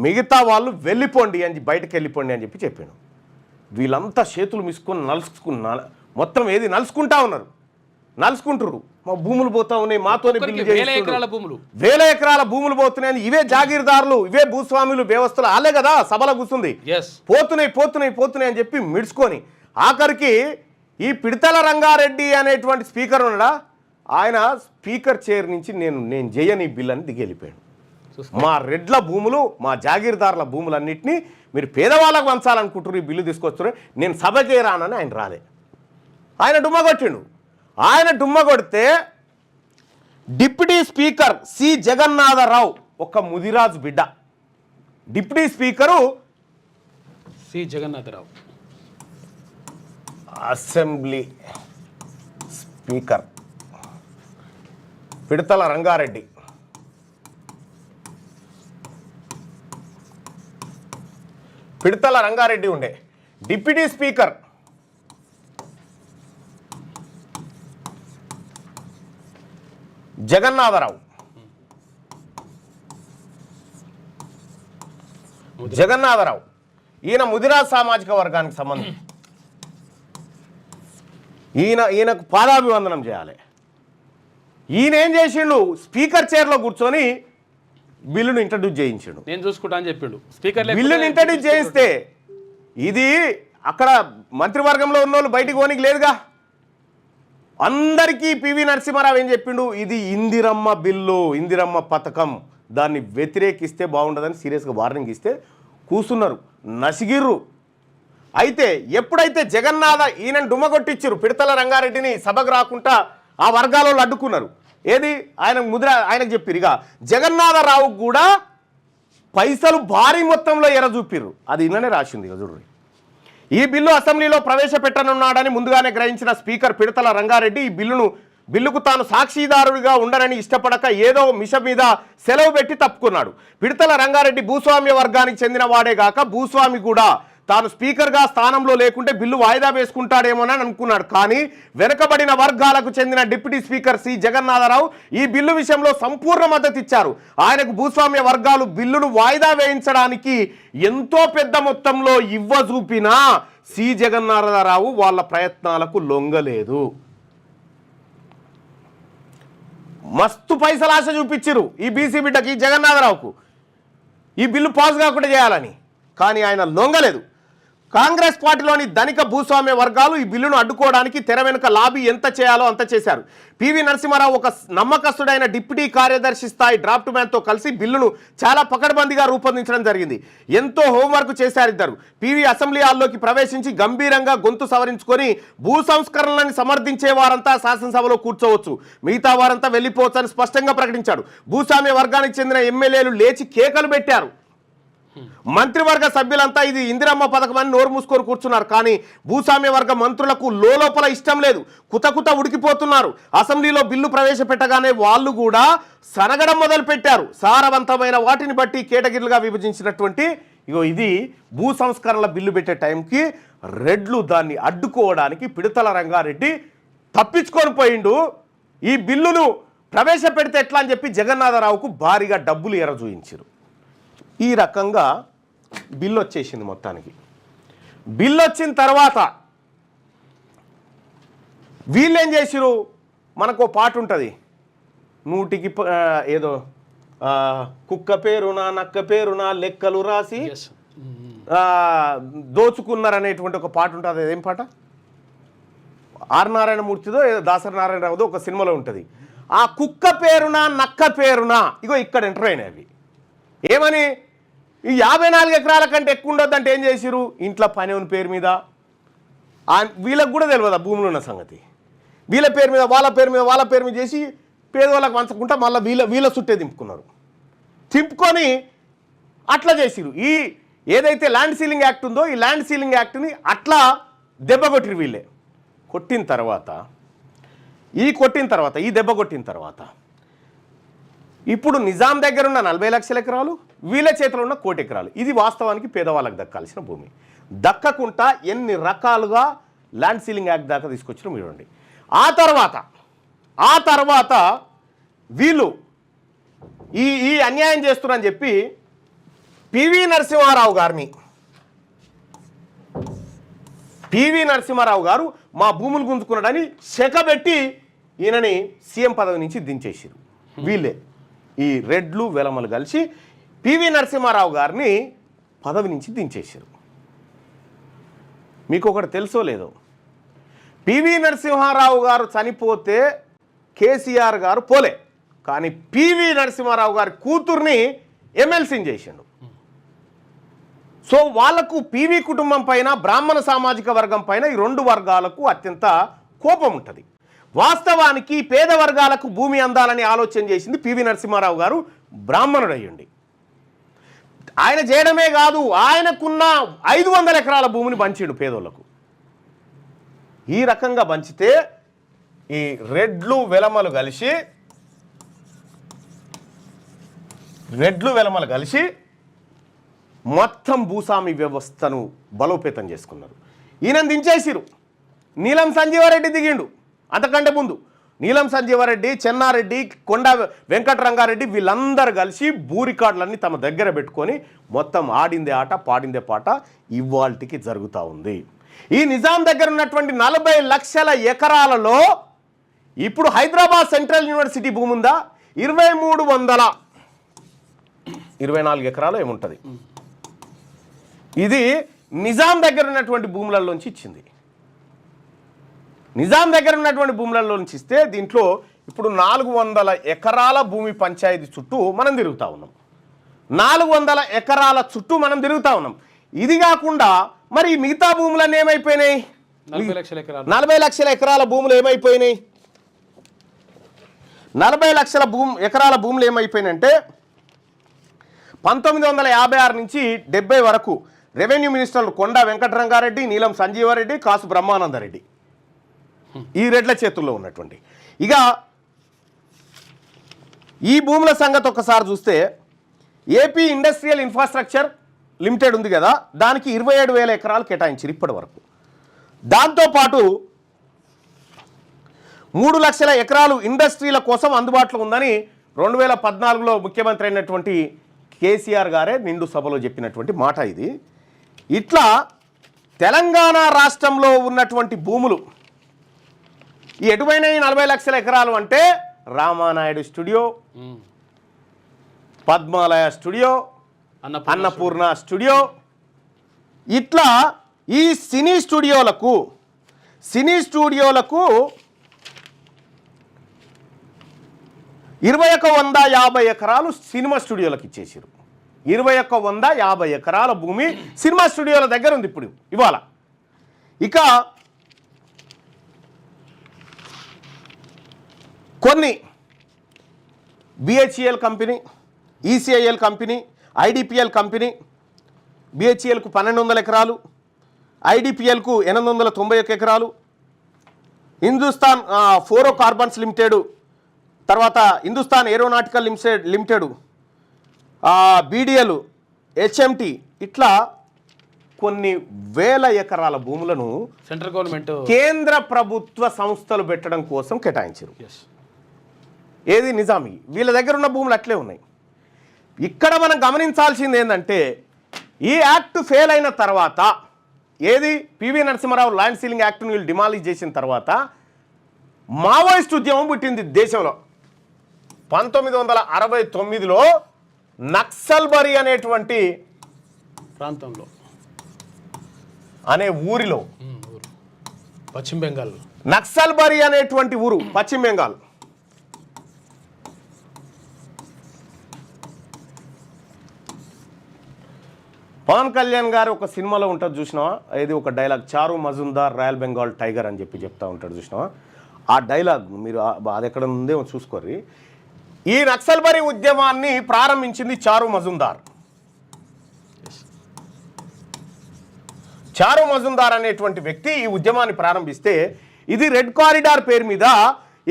మిగతా వాళ్ళు వెళ్ళిపోండి అని బయటకు వెళ్ళిపోండి అని చెప్పాను. వీళ్ళంతా చేతులు మిసుకొని మొత్తం ఏది నలుసుకుంటారు. మా భూములు పోతా ఉన్నాయి, మాతోనే వేల ఎకరాల భూములు పోతున్నాయని ఇవే జాగీర్దారులు, ఇవే భూస్వాములు వ్యవస్థలు వాళ్ళే కదా సభలో కూర్చుంది. పోతున్నాయి అని చెప్పి మిడుచుకొని ఆఖరికి ఈ పిడతల రంగారెడ్డి అనేటువంటి స్పీకర్ ఉన్నాడా, ఆయన స్పీకర్ చైర్ నుంచి నేను చేయని బిల్ అని దిగి వెళ్ళిపోయాడు. మా రెడ్ల భూములు, మా జాగీర్దారుల భూములన్నింటినీ మీరు పేదవాళ్ళకు పంచాలనుకుంటున్నారు, ఈ బిల్లు తీసుకొస్తున్నారు, నేను సభకే రానని ఆయన రాలే. ఆయన డుమ్మగొట్టిండు. ఆయన డుమ్మగొడితే డిప్యూటీ స్పీకర్ సి జగన్నాథరావు ఒక ముదిరాజు బిడ్డ, deputy speaker C Jagannatha Rao, assembly speaker Pidatala Ranga Reddy ఉండే డిప్యూటీ స్పీకర్ జగన్నాథరావు. ఈయన ముదిరాజ్ సామాజిక వర్గానికి సంబంధించి ఈయనకు పాదాభివందనం చేయాలి. ఈయన ఏం చేసిండు? స్పీకర్ చైర్లో కూర్చొని బిల్లును ఇంట్రడ్యూస్ చేయించాడు. నేను చూసుకుంటా అని చెప్పిండు స్పీకర్. బిల్లును ఇంట్రడ్యూస్ చేయిస్తే ఇది అక్కడ మంత్రివర్గంలో ఉన్న వాళ్ళు బయటికి పోనీకి లేదుగా. అందరికీ పివి నరసింహారావు ఏం చెప్పిండు? ఇది ఇందిరమ్మ బిల్లు, ఇందిరమ్మ పథకం, దాన్ని వ్యతిరేకిస్తే బాగుండదని సీరియస్గా వార్నింగ్ ఇస్తే కూసున్నారు, నసిగిర్రు. అయితే ఎప్పుడైతే ఈయన డుమ్మగొట్టించారు, పిడతల రంగారెడ్డిని సభకు రాకుండా ఆ వర్గాలలో అడ్డుకున్నారు. ఏది ఆయనకు చెప్పిరు. ఇక జగన్నాథరావు కూడా పైసలు భారీ మొత్తంలో చూపిర్రు. అది ఇన్ననే రాసింది ఇక చూడండి. ఈ బిల్లు అసెంబ్లీలో ప్రవేశపెట్టనున్నాడని ముందుగానే గ్రహించిన స్పీకర్ పిడతల రంగారెడ్డి ఈ బిల్లుకు తాను సాక్షిదారుడిగా ఉండరని ఇష్టపడక ఏదో మిష మీద సెలవు పెట్టి తప్పుకున్నాడు. పిడతల రంగారెడ్డి భూస్వామ్య వర్గానికి చెందిన వాడే గాక భూస్వామి కూడా. తాను స్పీకర్గా స్థానంలో లేకుంటే బిల్లు వాయిదా వేసుకుంటాడేమోనని అనుకున్నాడు. కానీ వెనుకబడిన వర్గాలకు చెందిన డిప్యూటీ స్పీకర్ సి జగన్నాథరావు ఈ బిల్లు విషయంలో సంపూర్ణ మద్దతు ఇచ్చారు. ఆయనకు భూస్వామ్య వర్గాలు బిల్లును వాయిదా వేయించడానికి ఎంతో పెద్ద మొత్తంలో చూపినా సి జగన్నాథరావు వాళ్ళ ప్రయత్నాలకు లొంగలేదు. మస్తు పైసలు ఆశ చూపించారు ఈ బీసీ బిడ్డకి, జగన్నాథరావుకు ఈ బిల్లు పాస్ కాకుండా చేయాలని. కానీ ఆయన లొంగలేదు. కాంగ్రెస్ పార్టీలోని ధనిక భూస్వామ్య వర్గాలు ఈ బిల్లును అడ్డుకోవడానికి తెర వెనుక లాబీ ఎంత చేయాలో అంత చేశారు. పివి నరసింహారావు ఒక నమ్మకస్తుడైన డిప్యూటీ కార్యదర్శి స్థాయి డ్రాఫ్ట్ మ్యాన్తో కలిసి బిల్లును చాలా పకడ్బందీగా రూపొందించడం జరిగింది. ఎంతో హోంవర్క్ చేశారు ఇద్దరు. పివి అసెంబ్లీ హాల్లోకి ప్రవేశించి గంభీరంగా గొంతు సవరించుకొని భూ సంస్కరణలను సమర్థించే వారంతా శాసనసభలో కూర్చోవచ్చు, మిగతా వారంతా వెళ్ళిపోవచ్చని స్పష్టంగా ప్రకటించాడు. భూస్వామ్య వర్గానికి చెందిన ఎమ్మెల్యేలు లేచి కేకలు పెట్టారు. మంత్రివర్గ సభ్యులంతా ఇది ఇందిరమ్మ పథకం అని నోరు మూసుకొని కూర్చున్నారు. కానీ భూస్వామ్య వర్గ మంత్రులకు లోపల ఇష్టం లేదు, కుత ఉడికిపోతున్నారు. అసెంబ్లీలో బిల్లు ప్రవేశపెట్టగానే వాళ్ళు కూడా సనగడం మొదలు పెట్టారు. సారవంతమైన వాటిని బట్టి కేటగిరీలుగా విభజించినటువంటి ఇది భూ సంస్కరణల బిల్లు పెట్టే టైంకి రెడ్లు దాన్ని అడ్డుకోవడానికి పిడతల రంగారెడ్డి తప్పించుకొని పోయిండు. ఈ బిల్లును ప్రవేశపెడితే ఎట్లా అని చెప్పి జగన్నాథరావుకు భారీగా డబ్బులు ఎరచూయించారు. ఈ రకంగా బిల్లు వచ్చేసింది. మొత్తానికి బిల్లు వచ్చిన తర్వాత వీళ్ళు ఏం చేసిరు? మనకు పాట ఉంటుంది, నూటికి ఏదో కుక్క పేరునా నక్క పేరునా లెక్కలు రాసి దోచుకున్నారనేటువంటి ఒక పాట ఉంటుంది. అదేం పాట? ఆర్ నారాయణమూర్తిదో ఏదో దాసరి నారాయణరావుదో ఒక సినిమాలో ఉంటుంది. ఆ కుక్క పేరునా నక్క పేరునా ఇక్కడ ఎంటర్ అయినాయి. అవి ఏమని? ఈ 54 ఎకరాల కంటే ఎక్కువ ఉండొద్దంటే ఏం చేసిరు? ఇంట్లో పని ఉన్న పేరు మీద వీళ్ళకు కూడా తెలియదు ఆ భూములు ఉన్న సంగతి. వీళ్ళ పేరు మీద వాళ్ళ పేరు మీద చేసి పేదవాళ్ళకి వంచకుండా మళ్ళీ వీళ్ళ చుట్టే తింపుకొని అట్లా చేసిరు. ఈ ఏదైతే ల్యాండ్ సీలింగ్ యాక్ట్ ఉందో ఈ ల్యాండ్ సీలింగ్ యాక్ట్ని అట్లా దెబ్బ కొట్టిరు వీళ్ళే. కొట్టిన తర్వాత ఈ దెబ్బ కొట్టిన తర్వాత ఇప్పుడు నిజాం దగ్గర ఉన్న 40 లక్షల ఎకరాలు, వీళ్ళ చేతిలో ఉన్న 1 కోటి ఎకరాలు, ఇది వాస్తవానికి పేదవాళ్ళకి దక్కాల్సిన భూమి. దక్కకుండా ఎన్ని రకాలుగా ల్యాండ్ సీలింగ్ యాక్ట్ దాకా తీసుకొచ్చిన చూడండి. ఆ తర్వాత వీళ్ళు ఈ అన్యాయం చేస్తున్నారని చెప్పి పివి నరసింహారావు గారు మా భూములు గుంజుకున్నాడని శకబెట్టి ఈయనని సీఎం పదవి నుంచి దించేసారు. వీళ్ళే ఈ రెడ్లు వెలమలు కలిసి పివి నరసింహారావు గారిని పదవి నుంచి దించేసారు. మీకు ఒకటి తెలుసో లేదో, పివి నరసింహారావు గారు చనిపోతే కేసీఆర్ గారు పోలే, కానీ పివి నరసింహారావు గారి కూతుర్ని ఎమ్మెల్సీని చేసిండు. సో వాళ్లకు పివి కుటుంబం పైన, బ్రాహ్మణ సామాజిక వర్గం పైన, ఈ 2 వర్గాలకు అత్యంత కోపం ఉంటుంది. వాస్తవానికి పేద వర్గాలకు భూమి అందాలని ఆలోచన చేసింది పివి నరసింహారావు గారు, బ్రాహ్మణుడు అయ్యండి. ఆయన చేయడమే కాదు, ఆయనకున్న 500 ఎకరాల భూమిని పంచిండు పేదోళ్లకు. ఈ రకంగా పంచితే ఈ రెడ్లు వెలమలు కలిసి మొత్తం భూస్వామి వ్యవస్థను బలోపేతం చేసుకున్నారు. ఈయన దించేసిరు. నీలం సంజీవారెడ్డి దిగిండు. అంతకంటే ముందు నీలం సంజీవారెడ్డి, చెన్నారెడ్డి, కొండ వెంకటరంగారెడ్డి వీళ్ళందరూ కలిసి భూ రికార్డులన్నీ తమ దగ్గర పెట్టుకొని మొత్తం ఆడిందే ఆట పాడిందే పాట ఇవాల్టికి జరుగుతూ ఉంది. ఈ నిజాం దగ్గర ఉన్నటువంటి 40 లక్షల ఎకరాలలో ఇప్పుడు హైదరాబాద్ సెంట్రల్ యూనివర్సిటీ భూమి ఉందా 2324 ఎకరాలు ఏముంటుంది. ఇది నిజాం దగ్గర ఉన్నటువంటి భూములలోంచి ఇచ్చింది. నిజాం దగ్గర ఉన్నటువంటి భూములలోంచి ఇస్తే దీంట్లో ఇప్పుడు 400 ఎకరాల భూమి పంచాయతీ చుట్టూ మనం తిరుగుతూ ఉన్నాం. 400 ఎకరాల చుట్టూ మనం తిరుగుతూ ఉన్నాం. ఇది కాకుండా మరి మిగతా భూములన్నీ ఏమైపోయినాయి? 40 లక్షల ఎకరాల భూములు ఏమైపోయినాయి? 40 లక్షల ఎకరాల భూములు ఏమైపోయినాయంటే 1956 నుంచి 70 వరకు రెవెన్యూ మినిస్టర్లు కొండ వెంకటరంగారెడ్డి, నీలం సంజీవారెడ్డి, కాసు బ్రహ్మానందరెడ్డి ఈ రెడ్ల చేతుల్లో ఉన్నటువంటి. ఇక ఈ భూముల సంగతి ఒకసారి చూస్తే ఏపీ ఇండస్ట్రియల్ ఇన్ఫ్రాస్ట్రక్చర్ లిమిటెడ్ ఉంది కదా, దానికి 27,000 ఎకరాలు కేటాయించారు ఇప్పటి వరకు. దాంతోపాటు 3 లక్షల ఎకరాలు ఇండస్ట్రీల కోసం అందుబాటులో ఉందని 2014లో ముఖ్యమంత్రి అయినటువంటి కేసీఆర్ గారే నిండు సభలో చెప్పినటువంటి మాట ఇది. ఇట్లా తెలంగాణ రాష్ట్రంలో ఉన్నటువంటి భూములు ఈ ఎటువైన 40 లక్షల ఎకరాలు అంటే Ramanaidu studio, Padmalaya studio, Annapurna studio, ఇట్లా ఈ సినీ స్టూడియోలకు 2150 ఎకరాలు సినిమా స్టూడియోలకు ఇచ్చేసారు. 2150 ఎకరాల భూమి సినిమా స్టూడియోల దగ్గర ఉంది ఇప్పుడు ఇవాళ. ఇక కొన్ని BHEL company, ECIL company, IDPL company, బిహెచ్ఈఎల్కు 1200 ఎకరాలు, ఐడిపిఎల్కు 891 ఎకరాలు, హిందుస్థాన్ ఫ్లోరో కార్బన్స్ లిమిటెడ్, తర్వాత Hindustan aeronautical limited, BDL, HMT, ఇట్లా కొన్ని వేల ఎకరాల భూములను సెంట్రల్ గవర్నమెంట్ కేంద్ర ప్రభుత్వ సంస్థలు పెట్టడం కోసం కేటాయించారు. ఏది నిజామీ, వీళ్ళ దగ్గర ఉన్న భూములు అట్లే ఉన్నాయి. ఇక్కడ మనం గమనించాల్సింది ఏంటంటే ఈ యాక్ట్ ఫెయిల్ అయిన తర్వాత, ఏది పివి నరసింహారావు ల్యాండ్ సీలింగ్ యాక్ట్ను వీళ్ళు డిమాలిష్ చేసిన తర్వాత మావోయిస్ట్ ఉద్యమం పుట్టింది దేశంలో. 1969లో నక్సల్బరీ అనేటువంటి ప్రాంతంలో అనే ఊరిలో, పశ్చిమ బెంగాల్, నక్సల్బరీ అనేటువంటి ఊరు పశ్చిమ బెంగాల్, పవన్ కళ్యాణ్ గారు ఒక సినిమాలో ఉంటుంది చూసినావా, ఇది ఒక డైలాగ్, చారు మజుందార్ రాయల్ బెంగాల్ టైగర్ అని చెప్పి చెప్తా ఉంటాడు చూసినావా. ఆ డైలాగ్ మీరు అది ఎక్కడ ఉందేమో చూసుకోర్రి. ఈ నక్సల్బరీ ఉద్యమాన్ని ప్రారంభించింది చారు మజుందార్. చారు మజుందార్ అనేటువంటి వ్యక్తి ఈ ఉద్యమాన్ని ప్రారంభిస్తే ఇది రెడ్ కారిడార్ పేరు మీద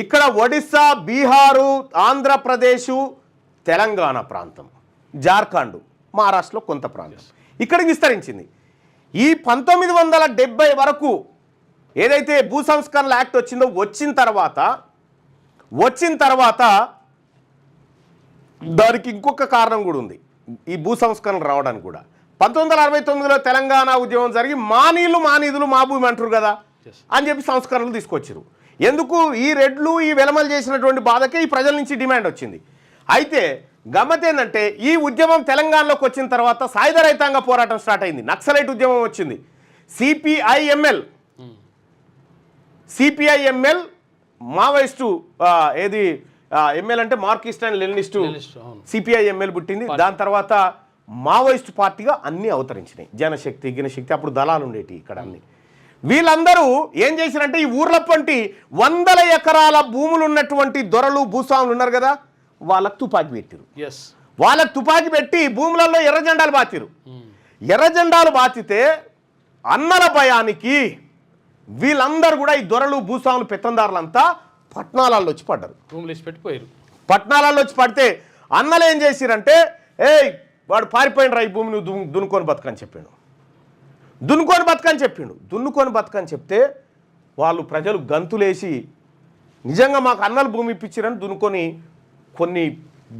ఇక్కడ ఒడిస్సా, బీహారు, ఆంధ్రప్రదేశ్, తెలంగాణ ప్రాంతం, జార్ఖండ్, మహారాష్ట్రలో కొంత ప్రాంతం ఇక్కడికి విస్తరించింది. ఈ 1970 వరకు ఏదైతే భూ సంస్కరణల యాక్ట్ వచ్చిందో వచ్చిన తర్వాత దానికి ఇంకొక కారణం కూడా ఉంది. ఈ భూ సంస్కరణలు రావడానికి కూడా 1969లో తెలంగాణ ఉద్యమం జరిగి మా నీళ్లు మా నిధులు మా భూమి అంటారు కదా అని చెప్పి సంస్కరణలు తీసుకొచ్చారు. ఎందుకు? ఈ రెడ్లు ఈ వెలమలు చేసినటువంటి బాధకే ఈ ప్రజల నుంచి డిమాండ్ వచ్చింది. అయితే గమ్మత్ ఏంటంటే ఈ ఉద్యమం తెలంగాణలోకి వచ్చిన తర్వాత సాయుధ రైతాంగ పోరాటం స్టార్ట్ అయింది. నక్సలైట్ ఉద్యమం వచ్చింది. సిపిఐఎంఎల్ మావోయిస్టు ఏది ఎంఎల్ అంటే మార్కిస్ట్ అండ్ లెనినిస్టు సిపిఐఎంఎల్ పుట్టింది. దాని తర్వాత మావోయిస్ట్ పార్టీగా అన్నీ అవతరించినాయి. జనశక్తి, గినశక్తి, అప్పుడు దళాలు ఉండేవి ఇక్కడ అన్ని. వీళ్ళందరూ ఏం చేశారంటే ఈ ఊర్ల పంటి 100 ఎకరాల భూములు ఉన్నటువంటి దొరలు, భూస్వాములు ఉన్నారు కదా, వాళ్ళకు తుపాకీ పెట్టిరు. వాళ్ళకు తుపాకీ పెట్టి భూములలో ఎర్రజెండాలు బాతిరు. ఎర్రజెండాలు బాతితే అన్నల భయానికి వీళ్ళందరూ కూడా ఈ దొరలు, భూస్వాములు, పెత్తందారులంతా పట్నాలలో వచ్చి పడ్డారు. పట్నాలలో వచ్చి పడితే అన్నలు ఏం చేసిరంటే, వాడు పారిపోయిన రా, ఈ భూమిని దున్నుకొని బతకని చెప్పిండు. దున్నుకొని బతకని చెప్తే వాళ్ళు ప్రజలు గంతులేసి నిజంగా మాకు అన్నలు భూమి ఇప్పించారని దున్నుకొని కొన్ని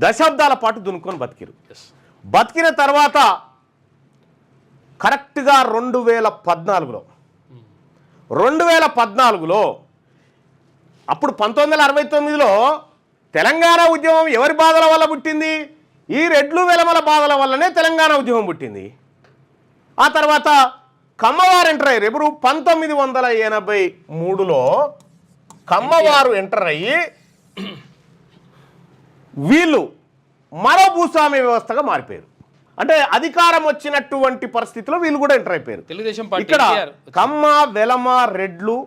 దశాబ్దాల పాటు దున్నుకొని బతికిరు. బతికిన తర్వాత కరెక్ట్గా 2014లో అప్పుడు 1969లో తెలంగాణ ఉద్యమం ఎవరి బాధల వల్ల పుట్టింది? ఈ రెడ్లు వెలమల బాధల వల్లనే తెలంగాణ ఉద్యమం పుట్టింది. ఆ తర్వాత కమ్మవారు ఎంటర్ అయ్యారు. ఎవరు? 1983లో కమ్మవారు ఎంటర్ అయ్యి వీళ్ళు మరో భూస్వామ్య వ్యవస్థగా మారిపోయారు. అంటే అధికారం వచ్చినటువంటి పరిస్థితిలో వీళ్ళు కూడా ఎంటర్ అయిపోయారు. ఇక్కడ కమ్మ, వెలమ, రెడ్లు,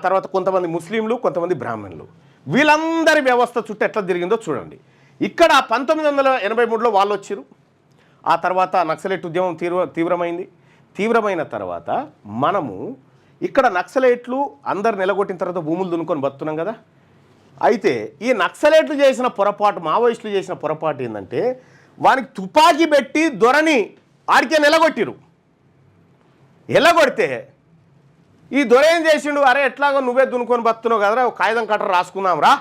తర్వాత కొంతమంది ముస్లింలు, కొంతమంది బ్రాహ్మణులు, వీళ్ళందరి వ్యవస్థ చుట్టూ ఎట్లా తిరిగిందో చూడండి. ఇక్కడ 1983లో వాళ్ళు వచ్చారు. ఆ తర్వాత నక్సలైట్ ఉద్యమం తీవ్రమైన తర్వాత మనము ఇక్కడ నక్సలైట్లు అందరు నిలగొట్టిన తర్వాత భూములు దున్నుకొని బతున్నాం కదా. అయితే ఈ నక్సలైట్లు చేసిన పొరపాటు, మావోయిస్టులు చేసిన పొరపాటు ఏంటంటే వానికి తుపాకీ పెట్టి దొరని ఆడికే నిలగొట్టిరు. ఎల్లగొడితే ఈ దొర ఏం చేసిండు, అరే ఎట్లాగో నువ్వే దున్నుకొని బతున్నావు కదరా, కాగితం కట్టర్ రాసుకుందాం రా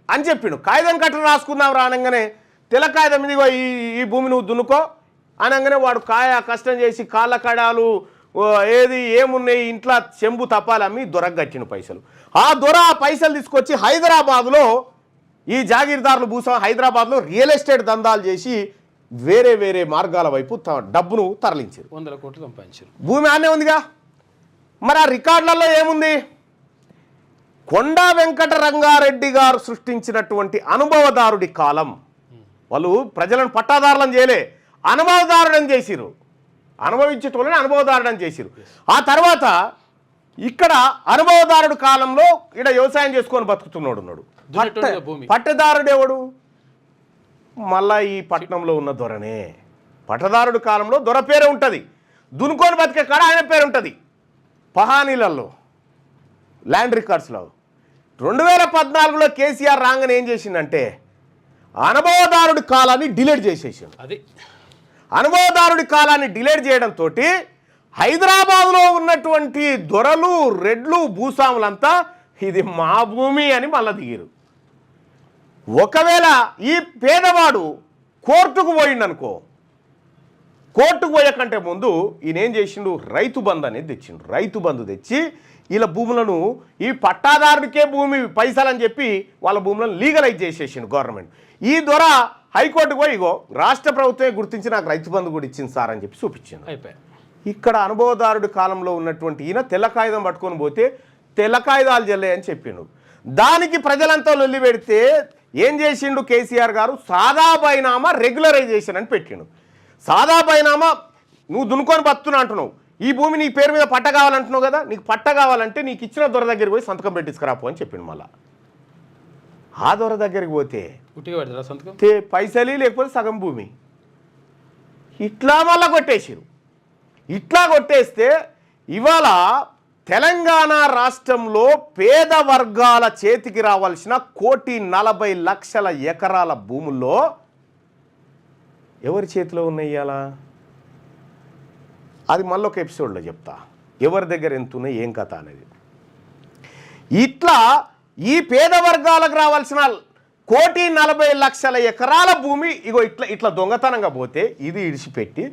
అని చెప్పిండు. కాగితం కట్టర్ రాసుకుందాం రా అనగానే తెల్ల కాగితం ఇదిగో ఈ భూమి నువ్వు దున్నుకో అనగానే వాడు కష్టం చేసి కాళ్ళ కడాలు ఏమున్నాయి ఇంట్లో చెంబు తపాలి అమ్మి దొరకు కట్టిన పైసలు. ఆ దొర పైసలు తీసుకొచ్చి హైదరాబాద్లో ఈ జాగీర్దారులు హైదరాబాద్లో రియల్ ఎస్టేట్ దందాలు చేసి వేరే మార్గాల వైపు డబ్బును తరలించారు. 100 కోట్లు సంపాదించారు. భూమి ఆనే ఉందిగా. మరి ఆ రికార్డులలో ఏముంది? కొండా వెంకట రంగారెడ్డి గారు సృష్టించినటువంటి అనుభవదారుడి కాలం. వాళ్ళు ప్రజలను పట్టాదారులను చేయలే, అనుభవదారుడని చేసిరు. అనుభవించేటోళ్ళని అనుభవదారుడని చేసిరు. ఆ తర్వాత ఇక్కడ అనుభవదారుడు కాలంలో ఇక్కడ వ్యవసాయం చేసుకొని బతుకుతున్నాడు ఉన్నాడు. పట్టదారుడు ఎవడు? మళ్ళా ఈ పట్టణంలో ఉన్న దొరనే. పట్టదారుడు కాలంలో దొర పేరే ఉంటుంది, దున్నుకొని బతికే కాడ ఆయన పేరు ఉంటుంది. పహానీలలో ల్యాండ్ రికార్డ్స్లో 2014లో కేసీఆర్ రాగానే ఏం చేసిందంటే అనుభవదారుడి కాలాన్ని డిలీట్ చేసేసిండు. అనుభవదారుడి కాలాన్ని డిలీట్ చేయడంతో హైదరాబాద్లో ఉన్నటువంటి దొరలు, రెడ్లు, భూస్వాములంతా ఇది మా భూమి అని మళ్ళీ దిగిరు. ఒకవేళ ఈ పేదవాడు కోర్టుకు పోయిండనుకో, కోర్టుకు పోయకంటే ముందు ఈయన ఏం చేసిండు, రైతు బంధు అనేది తెచ్చిండు. రైతు బంధు తెచ్చి వీళ్ళ భూములను ఈ పట్టాదారుడికే భూమి పైసలు అని చెప్పి వాళ్ళ భూములను లీగలైజ్ చేసేసిండు గవర్నమెంట్. ఈ దొర హైకోర్టుకు పోయి ఇగో రాష్ట్ర ప్రభుత్వమే గుర్తించి నాకు రైతు బంధు కూడా ఇచ్చింది సార్ అని చెప్పి చూపించింది. ఇక్కడ అనుభవదారుడి కాలంలో ఉన్నటువంటి ఈయన తెల్ల కాగితం పట్టుకొని పోతే తెల్ల కాగితాలు జల్లే అని చెప్పిండు. దానికి ప్రజలంతా లొల్లి పెడితే ఏం చేసిండు కేసీఆర్ గారు, సాదా బైనామా రెగ్యులరైజేషన్ అని పెట్టిండు. సాదా బైనామా నువ్వు దున్నుకొని బతున్నా అంటున్నావు, ఈ భూమి నీ పేరు మీద పట్ట కావాలంటున్నావు కదా, నీకు పట్ట కావాలంటే నీకు ఇచ్చిన దొర దగ్గరికి పోయి సంతకం పెట్టించుకురాపో అని చెప్పిండు. మళ్ళా ఆ దొర దగ్గరికి పోతే సంతకం పైసలు లేకపోతే సగం భూమి ఇట్లా మళ్ళా కొట్టేసిరు. ఇట్లా కొట్టేస్తే ఇవాళ తెలంగాణ రాష్ట్రంలో పేద వర్గాల చేతికి రావాల్సిన 1,40,00,000 ఎకరాల భూముల్లో ఎవరి చేతిలో ఉన్నాయి ఇవాళ? అది మళ్ళీ ఒక ఎపిసోడ్లో చెప్తా, ఎవరి దగ్గర ఎంత ఉన్నాయి ఏం కథ అనేది. ఇట్లా ఈ పేద వర్గాలకు రావాల్సిన 1,40,00,000 ఎకరాల భూమి ఇగో ఇట్లా ఇట్లా దొంగతనంగా పోతే ఇది ఇడిచిపెట్టి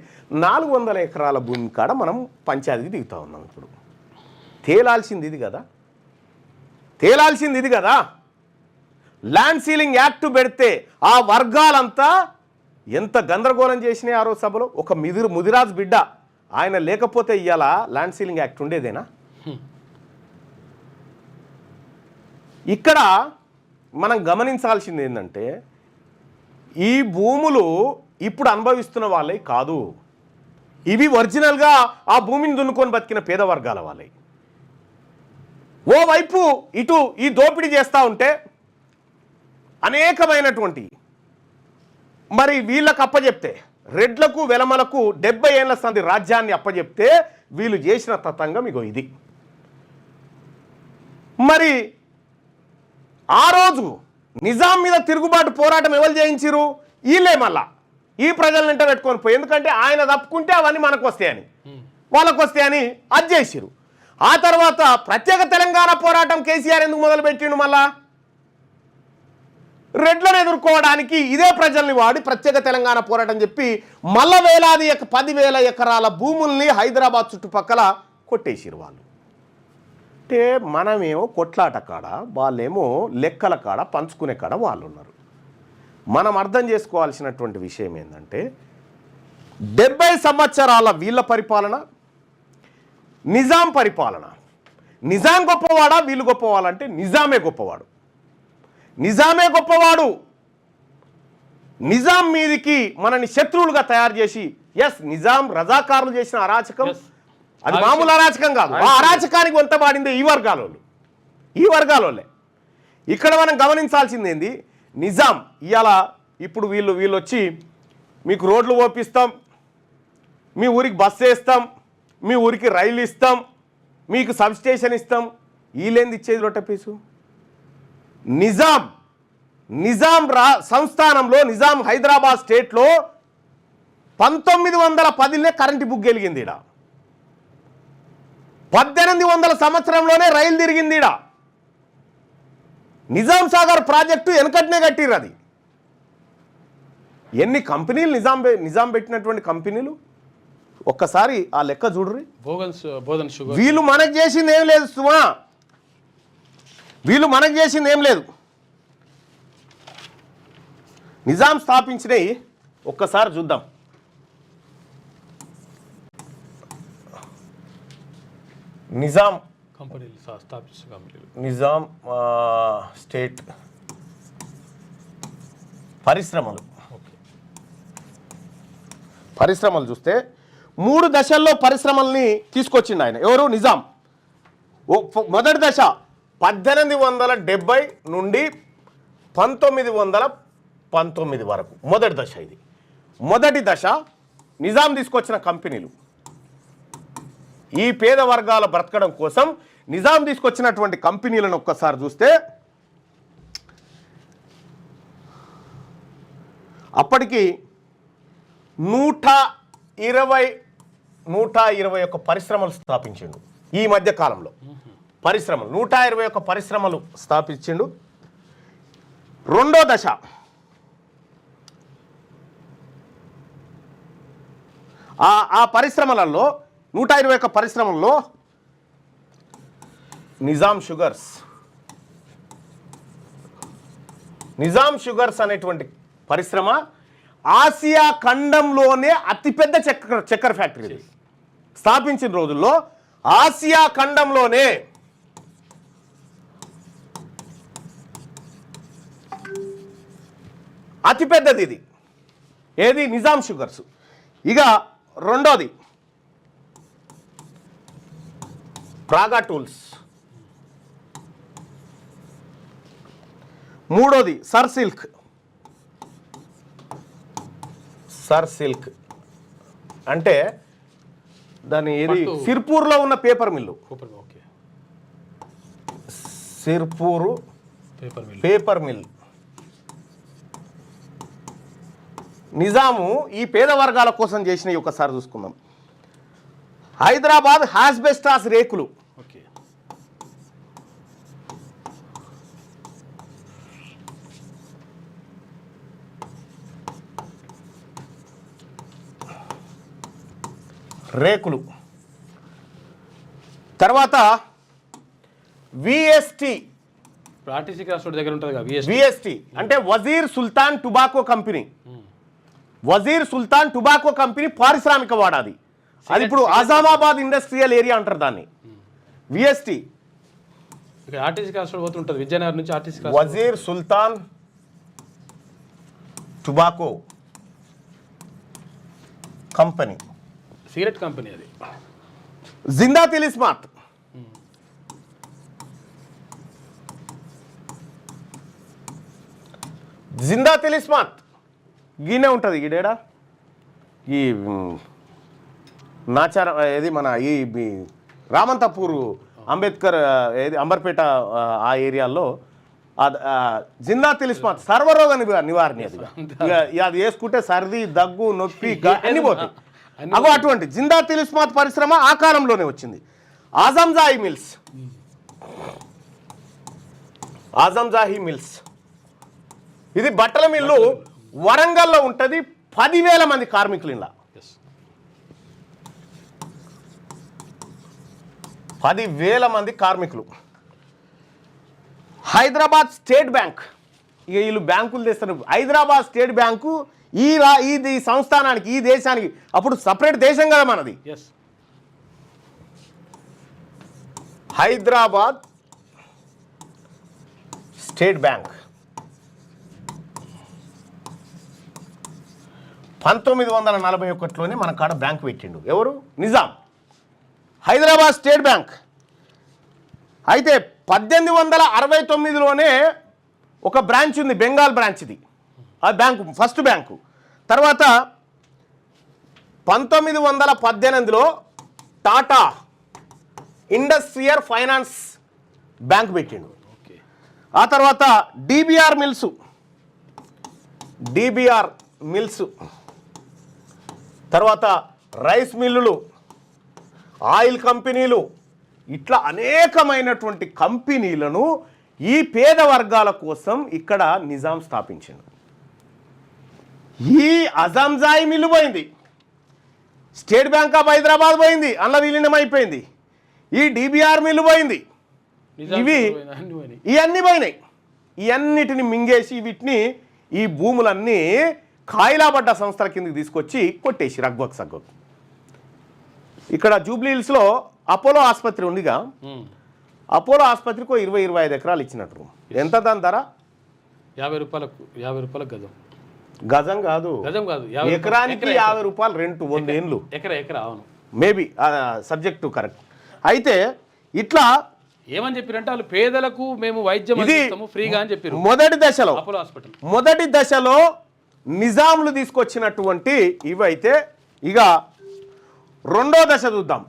400 ఎకరాల భూమి కాడ మనం పంచాయతీకి దిగుతా ఉన్నాం. ఇప్పుడు తేలాల్సింది ఇది కదా. ల్యాండ్ సీలింగ్ యాక్ట్ పెడితే ఆ వర్గాలంతా ఎంత గందరగోళం చేసినాయి ఆ రోజు సభలో. ఒక ముదిరాజ్ బిడ్డ ఆయన లేకపోతే ఇవాళ ల్యాండ్ సీలింగ్ యాక్ట్ ఉండేదేనా? ఇక్కడ మనం గమనించాల్సింది ఏంటంటే ఈ భూములు ఇప్పుడు అనుభవిస్తున్న వాళ్ళే కాదు, ఇవి ఒరిజినల్గా ఆ భూమిని దున్నుకొని బతికిన పేద వర్గాల వాళ్ళే. ఓవైపు ఇటు ఈ దోపిడీ చేస్తూ ఉంటే అనేకమైనటువంటి మరి వీళ్ళకు అప్పచెప్తే రెడ్లకు వెలమలకు 70 ఏళ్ల సంది రాజ్యాన్ని అప్పచెప్తే వీళ్ళు చేసిన తతంగం ఇగో ఇది. మరి ఆ రోజు నిజాం మీద తిరుగుబాటు పోరాటం ఎవరు చేయించారు? వీళ్ళే మళ్ళా ఈ ప్రజలంటే పెట్టుకొని పోయి, ఎందుకంటే ఆయన తప్పుకుంటే అవన్నీ మనకు వస్తాయని వాళ్ళకు వస్తాయని అది చేసిరు. ఆ తర్వాత ప్రత్యేక తెలంగాణ పోరాటం కేసీఆర్ ఎందుకు మొదలుపెట్టిండు? మళ్ళా రెడ్లను ఎదుర్కోవడానికి ఇదే ప్రజల్ని వాడి ప్రత్యేక తెలంగాణ పోరాటం చెప్పి మళ్ళా 10,000 ఎకరాల భూముల్ని హైదరాబాద్ చుట్టుపక్కల కొట్టేసిరు వాళ్ళు. అంటే మనమేమో కొట్లాట కాడ, వాళ్ళేమో లెక్కల కాడ పంచుకునే కాడ వాళ్ళు ఉన్నారు. మనం అర్థం చేసుకోవాల్సినటువంటి విషయం ఏంటంటే 70 సంవత్సరాల వీళ్ళ పరిపాలన, నిజాం పరిపాలన. నిజాం గొప్పవాడా వీళ్ళు గొప్పవాళ్ళంటే నిజామే గొప్పవాడు. నిజాం మీదికి మనని శత్రువులుగా తయారు చేసి, ఎస్ నిజాం రజాకారులు చేసిన అరాచకం అది మామూలు అరాచకం కాదు. ఆ అరాచకానికి వంతబాడిందే ఈ వర్గాలోనే. ఇక్కడ మనం గమనించాల్సింది ఏంది, నిజాం ఇవాళ ఇప్పుడు వీళ్ళు వచ్చి మీకు రోడ్లు ఓపిస్తాం, మీ ఊరికి బస్సు వేస్తాం, మీ ఊరికి రైలు ఇస్తాం, మీకు సబ్ స్టేషన్ ఇస్తాం, వీళ్ళేంది ఇచ్చేది రొట్టెపీసు? నిజాం సంస్థానంలో నిజాం హైదరాబాద్ స్టేట్లో 1910 కరెంటు బుక్ గెలిగింది. ఈడ 1800 సంవత్సరంలోనే రైలు తిరిగింది. ఈడ నిజాం సాగర్ ప్రాజెక్టు వెనకట్నే కట్టిర్రు. అది ఎన్ని కంపెనీలు నిజాం పెట్టినటువంటి కంపెనీలు ఒక్కసారి ఆ లెక్క చూడ్రి. వీళ్ళు మనకు చేసింది ఏం లేదు సుమా, వీళ్ళు మనకు చేసింది ఏం లేదు. నిజాం స్థాపించినవి ఒక్కసారి చూద్దాం. నిజాం నిజాం స్టేట్ పరిశ్రమలు చూస్తే 3 దశల్లో పరిశ్రమల్ని తీసుకొచ్చిండు ఆయన. ఎవరు? నిజాం. మొదటి దశ 1870 నుండి 1919 వరకు మొదటి దశ. ఇది మొదటి దశ. నిజాం తీసుకొచ్చిన కంపెనీలు ఈ పేద వర్గాల బ్రతకడం కోసం నిజాం తీసుకొచ్చినటువంటి కంపెనీలను ఒక్కసారి చూస్తే అప్పటికి 121 పరిశ్రమలు స్థాపించిండు. ఈ మధ్య కాలంలో 121 పరిశ్రమలు స్థాపించిండు. రెండో దశ ఆ పరిశ్రమలలో 121 పరిశ్రమల్లో నిజాం షుగర్స్ అనేటువంటి పరిశ్రమ ఆసియా ఖండంలోనే అతిపెద్ద చక్కెర ఫ్యాక్టరీ స్థాపించిన రోజుల్లో ఆసియా ఖండంలోనే అతిపెద్దది ఇది. ఏది? నిజాం షుగర్స్. ఇక రెండోది ప్రాగా టూల్స్, మూడోది సర్ సిల్క్ అంటే దాని ఏది సిర్పూర్లో ఉన్న paper mill, okay, Sirpur paper mill. Nizam ఈ పేద వర్గాల కోసం చేసిన ఒకసారి చూసుకుందాం. హైదరాబాద్ హాస్బెస్టాస్ రేకులు, ఓకే, రేకులు. తర్వాత విఎస్టి, ఆర్టీసీ క్రాస్ రోడ్ దగ్గర ఉంటుంది కదా విఎస్టి అంటే Vazir Sultan tobacco company. Vazir Sultan tobacco company పారిశ్రామిక వాడాది. అది ఇప్పుడు ఆజామాబాద్ ఇండస్ట్రియల్ ఏరియా అంటారు దాన్ని. విఎస్టి ఆర్టీసీ క్రాస్ రోడ్ పోతుంటుంది విజయనగరం నుంచి RTC cross. Vazir Sultan tobacco company, cigarette company అది. జిందా తిలిస్మాత్, జిందా తిలిస్మాత్ గీనే ఉంటుంది. ఈడేడా ఈ నాచార ఏది మన ఈ రామంతపూర్ అంబేద్కర్ ఏది అంబర్పేట ఆ ఏరియాల్లో జిందా తిలిస్మాత్ సర్వరోగ నివారణ. అది అది వేసుకుంటే సర్ది, దగ్గు, నొప్పి అన్ని పోతాయి. అగో అటువంటి జిందా తిలిస్మాత్ పరిశ్రమ ఆ కాలంలోనే వచ్చింది. ఆజంజాహి మిల్స్, ఇది బట్టల మిల్లు వరంగల్లో ఉంటుంది. 10,000 మంది కార్మికులు, ఇలా 10,000 మంది కార్మికులు. హైదరాబాద్ స్టేట్ బ్యాంక్, ఇక వీళ్ళు బ్యాంకులు తెస్తారు. హైదరాబాద్ స్టేట్ బ్యాంకు ఈ సంస్థానానికి, ఈ దేశానికి అప్పుడు సపరేట్ దేశం కదా మనది. హైదరాబాద్ స్టేట్ బ్యాంక్ 1941లోనే మన కాడ బ్యాంక్ పెట్టిండు. ఎవరు? నిజాం. Hyderabad state bank. అయితే 1869లోనే ఒక బ్రాంచ్ ఉంది, బెంగాల్ బ్రాంచ్. ఇది ఆ బ్యాంకు ఫస్ట్ బ్యాంకు. తర్వాత 1918లో టాటా ఇండస్ట్రియల్ ఫైనాన్స్ బ్యాంక్ పెట్టిండు. ఆ తర్వాత డిబిఆర్ మిల్స్, తర్వాత రైస్ మిల్లులు, ఆయిల్ కంపెనీలు, ఇట్లా అనేకమైనటువంటి కంపెనీలను ఈ పేద వర్గాల కోసం ఇక్కడ నిజాం స్థాపించింది. ఈ అజంజాయి మిల్లు పోయింది, స్టేట్ బ్యాంక్ ఆఫ్ హైదరాబాద్ పోయింది, అందులో విలీనం అయిపోయింది. ఈ డిబిఆర్ మిల్లు పోయింది. ఇవన్నీ పోయినాయి. ఇవన్నిటిని మింగేసి వీటిని ఈ భూములన్నీ కాయిలాబడ్డ సంస్థల కిందకి తీసుకొచ్చి కొట్టేసి రగ్వక్ సగ్వక్. ఇక్కడ జూబ్లీ హిల్స్లో అపోలో ఆసుపత్రి ఉందిగా, అపోలో ఆసుపత్రికి 20-25 ఎకరాలు ఇచ్చినట్టు. ఎంత దాని ధర? 50 రూపాయలకు గజం. గజం కాదు, ఎకరానికి 50 రూపాయలు రెంట్, 100 ఏళ్ళు. ఎకరా అవును, మేబీ సబ్జెక్టు కరెక్ట్. అయితే ఇట్లా ఏమని చెప్పారంటే వాళ్ళు పేదలకు మేము వైద్యం అందిస్తాము ఫ్రీగా అని చెప్పారు. మొదటి దశలో నిజాంలు తీసుకొచ్చినటువంటి ఇవైతే. ఇక రెండో దశ చూద్దాం.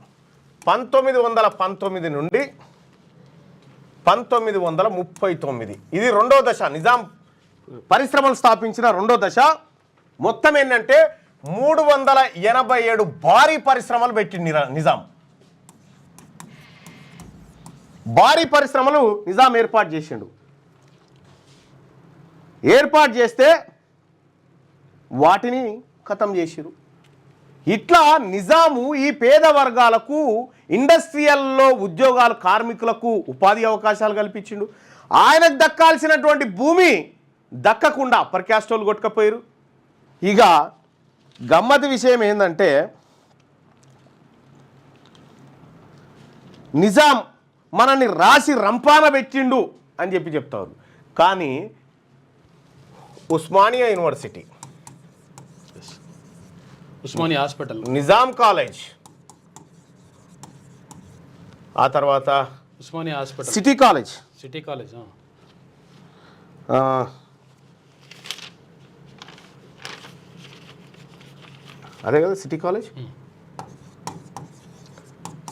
1919 నుండి 1939, ఇది రెండో దశ. నిజాం పరిశ్రమలు స్థాపించిన రెండో దశ. మొత్తం ఏంటంటే 387 భారీ పరిశ్రమలు పెట్టింది నిజాం. భారీ పరిశ్రమలు నిజాం ఏర్పాటు చేసిండు. ఏర్పాటు చేస్తే వాటిని ఖతం చేసిరు. ఇట్లా నిజాము ఈ పేద వర్గాలకు ఇండస్ట్రియల్లో ఉద్యోగాలు, కార్మికులకు ఉపాధి అవకాశాలు కల్పించిండు. ఆయనకు దక్కాల్సినటువంటి భూమి దక్కకుండా అప్పర్ క్యాస్ట్ వాళ్ళు కొట్టుకపోయారు. ఇక గమ్మతి విషయం ఏంటంటే నిజాం మనల్ని రాసి రంపాన పెట్టిండు అని చెప్తారు. కానీ ఉస్మానియా హాస్పిటల్, నిజాం కాలేజ్, ఆ తర్వాత Osmania hospital, city college, city college, అదే కదా city college,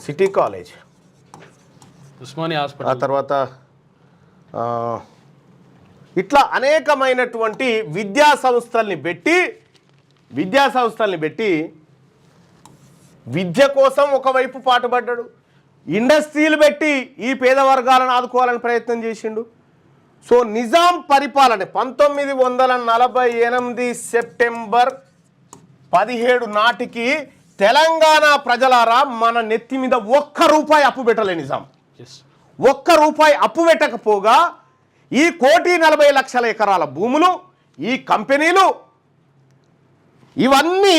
city college, Osmania ఆ హాస్పిటల్, తర్వాత ఇట్లా అనేకమైనటువంటి విద్యా సంస్థల్ని పెట్టి విద్య కోసం ఒకవైపు పాటుపడ్డాడు, ఇండస్ట్రీలు పెట్టి ఈ పేద వర్గాలను ఆదుకోవాలని ప్రయత్నం చేసిండు. సో నిజాం పరిపాలన 1948 సెప్టెంబర్ 17 నాటికి తెలంగాణ ప్రజలారా మన నెత్తి మీద ₹1 అప్పు పెట్టలే నిజాం. ₹1 అప్పు పెట్టకపోగా ఈ 1,40,00,000 ఎకరాల భూములు, ఈ కంపెనీలు, ఇవన్నీ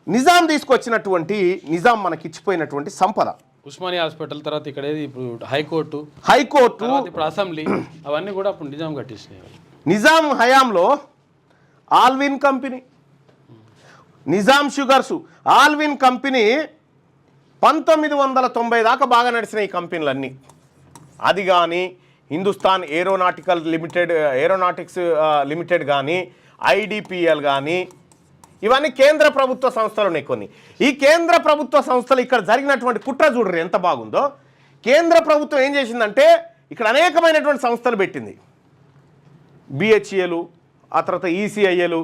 నిజాం తీసుకొచ్చినటువంటి, నిజాం మనకిచ్చిపోయినటువంటి సంపద. ఉస్మానియా హాస్పిటల్ తర్వాత ఇక్కడ ఇప్పుడు హైకోర్టు, ఇప్పుడు అసెంబ్లీ, అవన్నీ కూడా అప్పుడు నిజాం కట్టించినాయి. నిజాం హయాంలో Allwyn company, Nizam sugars, Allwyn company 1990 దాకా బాగా నడిచిన ఈ కంపెనీలన్నీ. అది కానీ హిందుస్థాన్ ఏరోనాటిక్స్ లిమిటెడ్ కానీ, ఐడిపిఎల్ కానీ, ఇవన్నీ కేంద్ర ప్రభుత్వ సంస్థలు ఉన్నాయి కొన్ని. ఈ కేంద్ర ప్రభుత్వ సంస్థలు ఇక్కడ జరిగినటువంటి కుట్ర చూడరు ఎంత బాగుందో. కేంద్ర ప్రభుత్వం ఏం చేసిందంటే ఇక్కడ అనేకమైనటువంటి సంస్థలు పెట్టింది. బిహెచ్ఏలు, ఆ తర్వాత ఈసీఐఏలు,